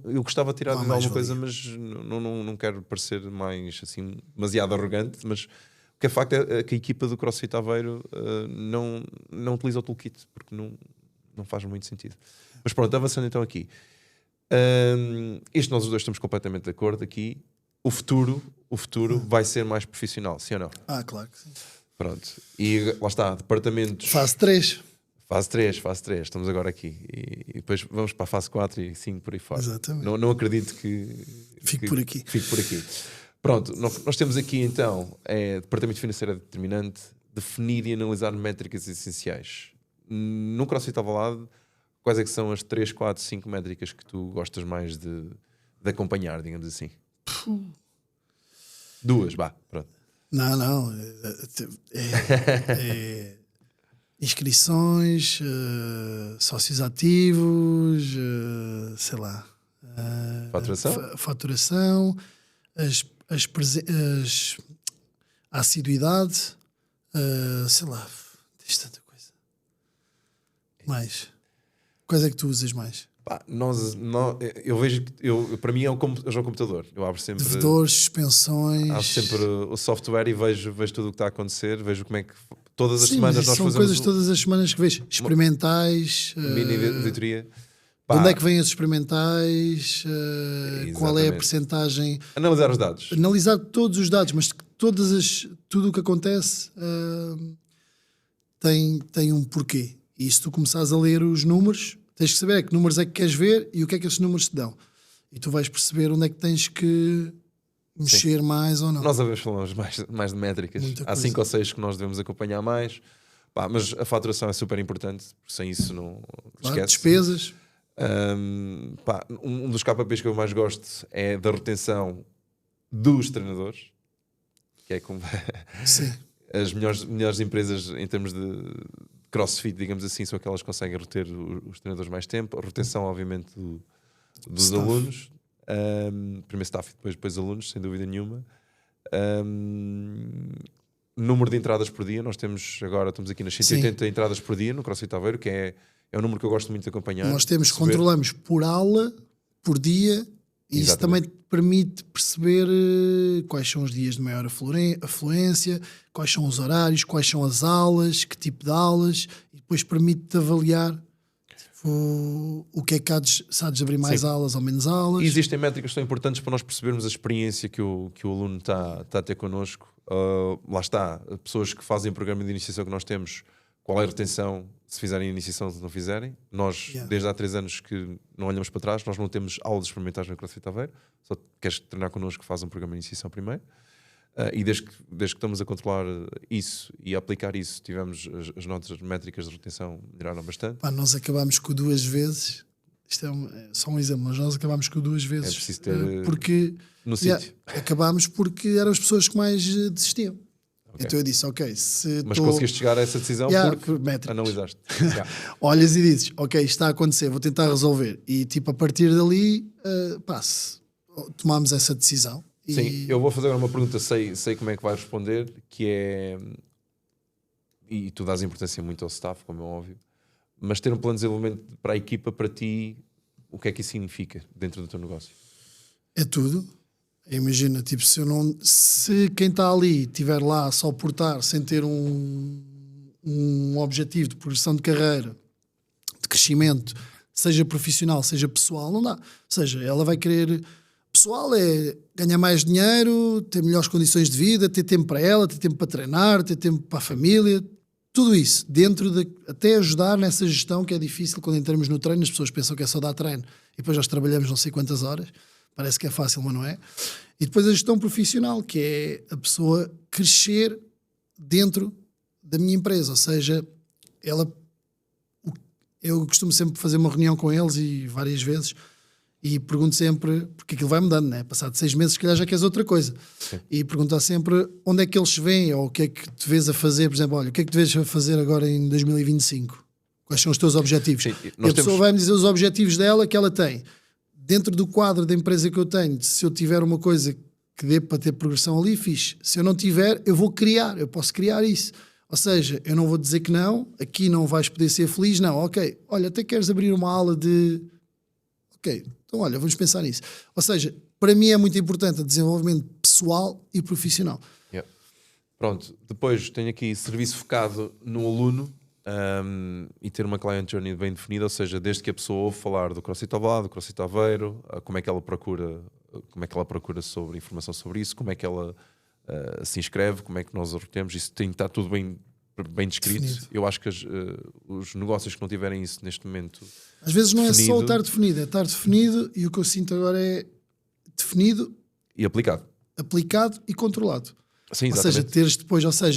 eu gostava de tirar de alguma coisa, mas não quero parecer mais assim, demasiado arrogante, mas o que é facto é que a equipa do CrossFit Aveiro não utiliza o toolkit, porque não faz muito sentido. Mas pronto, avançando então aqui. Isto nós os dois estamos completamente de acordo aqui. O futuro vai ser mais profissional, sim ou não? Claro que sim. Pronto. E lá está, departamentos... Fase 3. Fase 3, estamos agora aqui. E depois vamos para a fase 4 e 5 por aí fora. Exatamente. Não acredito que... Fique por aqui. Pronto, nós temos aqui então, departamento financeiro é determinante, definir e analisar métricas essenciais. No CrossFit Alvalade, quais é que são as 3, 4, 5 métricas que tu gostas mais de acompanhar, digamos assim? 2, pronto. Não. Inscrições, sócios ativos, sei lá. Faturação, a assiduidade, sei lá, tens tanta coisa. Mais. Quais é que tu usas mais? Eu vejo que para mim é o computador. Eu abro sempre devedores, suspensões. Abro sempre o software e vejo tudo o que está a acontecer, vejo como é que todas as semanas nós são fazemos. Coisas todas as semanas que vejo. Experimentais. Mini auditoria. De onde é que vêm os experimentais? Qual é a percentagem? Analisar os dados. Analisar todos os dados, mas tudo o que acontece tem um porquê. E se tu começares a ler os números, tens que saber que números é que queres ver e o que é que esses números te dão. E tu vais perceber onde é que tens que mexer mais ou não. Nós a vez falamos mais de métricas. Há 5 ou 6 que nós devemos acompanhar mais. Mas a faturação é super importante, porque sem isso não esquece. Despesas. Um dos KPIs que eu mais gosto é da retenção dos treinadores, que é como as melhores empresas em termos de CrossFit, digamos assim, são aquelas que conseguem reter os treinadores mais tempo. A retenção, obviamente, dos staff. Alunos, primeiro staff e depois alunos, sem dúvida nenhuma. Número de entradas por dia, nós estamos aqui nas 180 entradas por dia no CrossFit Aveiro, que é um número que eu gosto muito de acompanhar. Nós controlamos por aula, por dia, e isso também te permite perceber quais são os dias de maior afluência, quais são os horários, quais são as aulas, que tipo de aulas, e depois permite-te avaliar O que é que se há de abrir mais aulas ou menos aulas. E existem métricas que são importantes para nós percebermos a experiência que o aluno está a ter connosco. Lá está, pessoas que fazem o programa de iniciação que nós temos, qual é a retenção, se fizerem a iniciação, se não fizerem. Nós, desde há 3 anos que não olhamos para trás, nós não temos aulas experimentais no CrossFit Aveiro, só queres treinar connosco, faz um programa de iniciação primeiro. E desde que estamos a controlar isso e a aplicar isso, tivemos as notas métricas de retenção melhoraram bastante. Nós acabámos com 2 vezes, isto é só um exemplo, mas nós acabámos com 2 vezes. É preciso ter porque no sítio. Acabámos porque eram as pessoas que mais desistiam. Okay. Então eu disse, mas conseguiste chegar a essa decisão porque analisaste. Olhas e dizes, isto está a acontecer, vou tentar resolver. E tipo, a partir dali, tomámos essa decisão. Sim, eu vou fazer agora uma pergunta, sei como é que vais responder, que é, e tu dás importância muito ao staff, como é óbvio, mas ter um plano de desenvolvimento para a equipa, para ti, o que é que isso significa dentro do teu negócio? É tudo. Imagina, tipo, se quem está ali estiver lá só por estar, sem ter um objetivo de progressão de carreira, de crescimento, seja profissional, seja pessoal, não dá. Ou seja, ela vai querer... Pessoal é ganhar mais dinheiro, ter melhores condições de vida, ter tempo para ela, ter tempo para treinar, ter tempo para a família, tudo isso, até ajudar nessa gestão que é difícil quando entramos no treino. As pessoas pensam que é só dar treino e depois nós trabalhamos não sei quantas horas, parece que é fácil, mas não é. E depois a gestão profissional, que é a pessoa crescer dentro da minha empresa, ou seja, eu costumo sempre fazer uma reunião com eles e várias vezes, e pergunto sempre, porque aquilo vai mudando, né? Passado 6 meses, se calhar já queres outra coisa. Sim. E perguntar sempre onde é que eles se veem, ou o que é que te vês a fazer, por exemplo, o que é que te vês a fazer agora em 2025? Quais são os teus objetivos? Sim, e a pessoa vai-me dizer os objetivos dela que ela tem. Dentro do quadro da empresa que eu tenho, se eu tiver uma coisa que dê para ter progressão ali, fixe. Se eu não tiver, eu vou criar, eu posso criar isso. Ou seja, eu não vou dizer que não, aqui não vais poder ser feliz, não, olha, até queres abrir uma aula de... Então, olha, vamos pensar nisso. Ou seja, para mim é muito importante o desenvolvimento pessoal e profissional. Yeah. Pronto, depois tenho aqui serviço focado no aluno e ter uma client journey bem definida, ou seja, desde que a pessoa ouve falar do CrossFit Alvalade, do CrossFit Aveiro, como é que ela procura sobre informação sobre isso, como é que ela se inscreve, como é que nós a retemos, isso tem que estar tudo bem descrito. Definido. Eu acho que os negócios que não tiverem isso neste momento... Às vezes não definido, é só estar definido, é estar definido, e o que eu sinto agora é definido e aplicado e controlado. Sim, ou seja,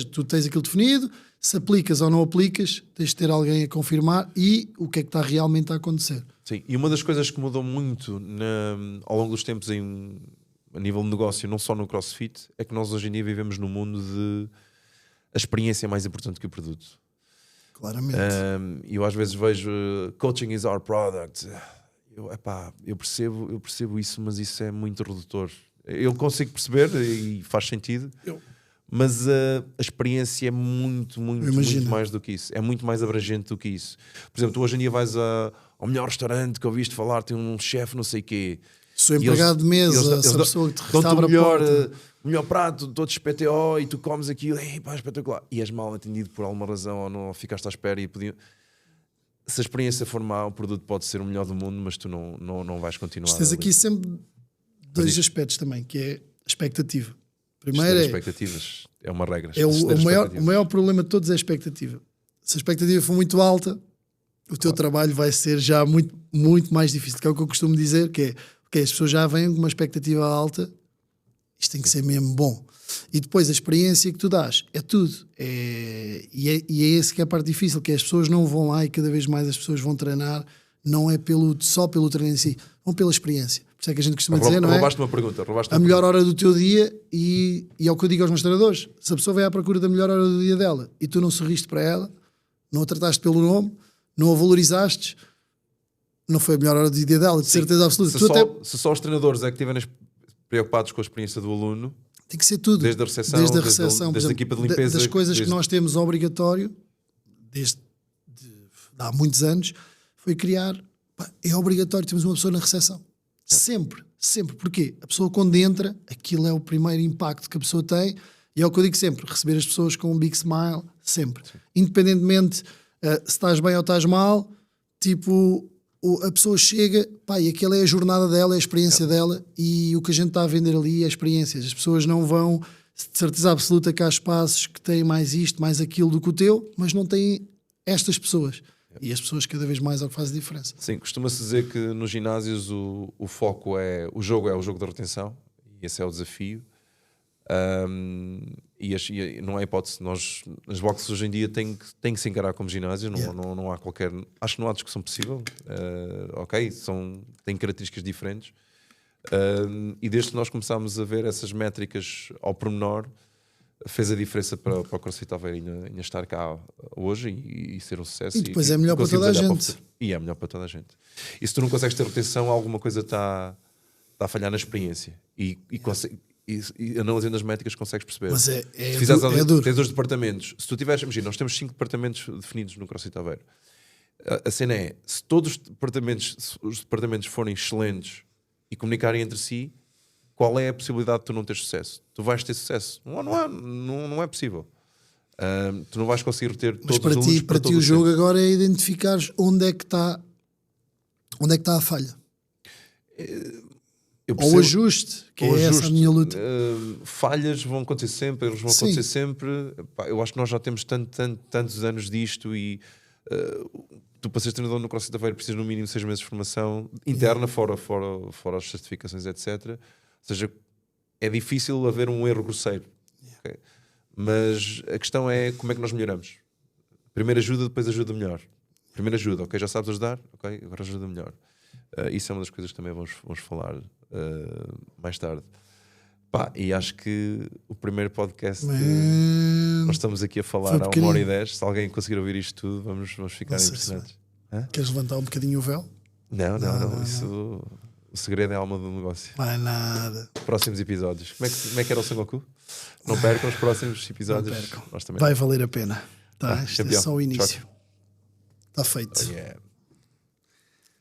tu tens aquilo definido, se aplicas ou não aplicas, tens de ter alguém a confirmar e o que é que está realmente a acontecer. Sim, e uma das coisas que mudou muito ao longo dos tempos a nível de negócio, não só no CrossFit, é que nós hoje em dia vivemos num mundo de a experiência é mais importante que o produto. Claramente. Eu às vezes vejo coaching is our product. Eu percebo isso, mas isso é muito redutor. Eu consigo perceber e faz sentido, mas a experiência é muito mais do que isso. É muito mais abrangente do que isso. Por exemplo, tu hoje em dia vais ao melhor restaurante que ouviste falar, tem um chefe não sei o quê. Sou empregado de mesa, essa pessoa que te abre a porta. O melhor prato, todos PTO, e tu comes aquilo, espetacular. E és mal atendido por alguma razão, ou não ficaste à espera e podiam... Se a experiência for má, o produto pode ser o melhor do mundo, mas tu não vais continuar. Tens aqui sempre 2 aspectos também, que é a expectativa. Primeiro expectativas é uma regra. O maior problema de todos é a expectativa. Se a expectativa for muito alta, o teu trabalho vai ser já muito, muito mais difícil. Que é o que eu costumo dizer, que é as pessoas já vêm com uma expectativa alta, isto tem que ser mesmo bom. E depois a experiência que tu dás é tudo. E é esse que é a parte difícil, que as pessoas não vão lá e cada vez mais as pessoas vão treinar, não é só pelo treino em si, vão pela experiência. Por isso é que a gente costuma dizer, não é? Roubaste uma pergunta. A melhor hora do teu dia, e é o que eu digo aos meus treinadores, se a pessoa vai à procura da melhor hora do dia dela e tu não sorriste para ela, não a trataste pelo nome, não a valorizaste, não foi a melhor hora do dia dela, de certeza absoluta. Se só os treinadores é que estiverem preocupados com a experiência do aluno, tem que ser tudo. Desde a recepção, desde a equipa de limpeza. Das coisas que nós temos obrigatório, há muitos anos, foi criar... é obrigatório, temos uma pessoa na recepção. Sempre. Porquê? A pessoa quando entra, aquilo é o primeiro impacto que a pessoa tem, e é o que eu digo sempre, receber as pessoas com um big smile, sempre. Sim. Independentemente se estás bem ou estás mal, tipo, a pessoa chega, pá, e aquela é a jornada dela, é a experiência dela, e o que a gente está a vender ali é experiências. As pessoas não vão, de certeza absoluta que há espaços que têm mais isto, mais aquilo do que o teu, mas não têm estas pessoas. E as pessoas cada vez mais é o que faz a diferença. Sim, costuma-se dizer que nos ginásios o foco é o jogo da retenção, e esse é o desafio. E não há hipótese, nós nas boxes hoje em dia tem que se encarar como ginásio, não há qualquer, acho que não há discussão possível. Ok, têm características diferentes, e desde que nós começámos a ver essas métricas ao pormenor, fez a diferença para o CrossFit Aveiro ainda estar cá hoje e ser um sucesso. E depois é melhor para toda a gente. E é melhor para toda a gente. E se tu não consegues ter retenção, alguma coisa está a falhar na experiência. E analisando as métricas consegues perceber. Mas é duro. duro. Tens dois departamentos. Se tu tiveres, imagina, nós temos 5 departamentos definidos no CrossFit Aveiro. A cena é, se todos os departamentos forem excelentes e comunicarem entre si, qual é a possibilidade de tu não ter sucesso? Tu vais ter sucesso. Não é possível. Tu não vais conseguir ter todos os alunos. Mas para ti o jogo agora é identificar onde é que está a falha. Ou o ajuste, que é essa a minha luta. Falhas vão acontecer sempre, erros vão acontecer sempre. Pá, eu acho que nós já temos tantos anos disto e tu para seres treinador no CrossFit Aveiro precisas no mínimo 6 meses de formação interna, fora as certificações, etc. Ou seja, é difícil haver um erro grosseiro. Okay? Mas a questão é como é que nós melhoramos. Primeiro ajuda, depois ajuda melhor. Primeiro ajuda, ok? Já sabes ajudar? Ok, agora ajuda melhor. Isso é uma das coisas que também vamos falar mais tarde. Pá, e acho que o primeiro podcast nós estamos aqui a falar há 1h10. Se alguém conseguir ouvir isto tudo, vamos ficar impressionados. Queres levantar um bocadinho o véu? Não. Isso, o segredo é a alma do negócio. Vai nada. Próximos episódios. Como é que era o Sengoku? Não percam os próximos episódios. Vai valer a pena. Tá? Este é só o início. Choque. Está feito. Oh, yeah.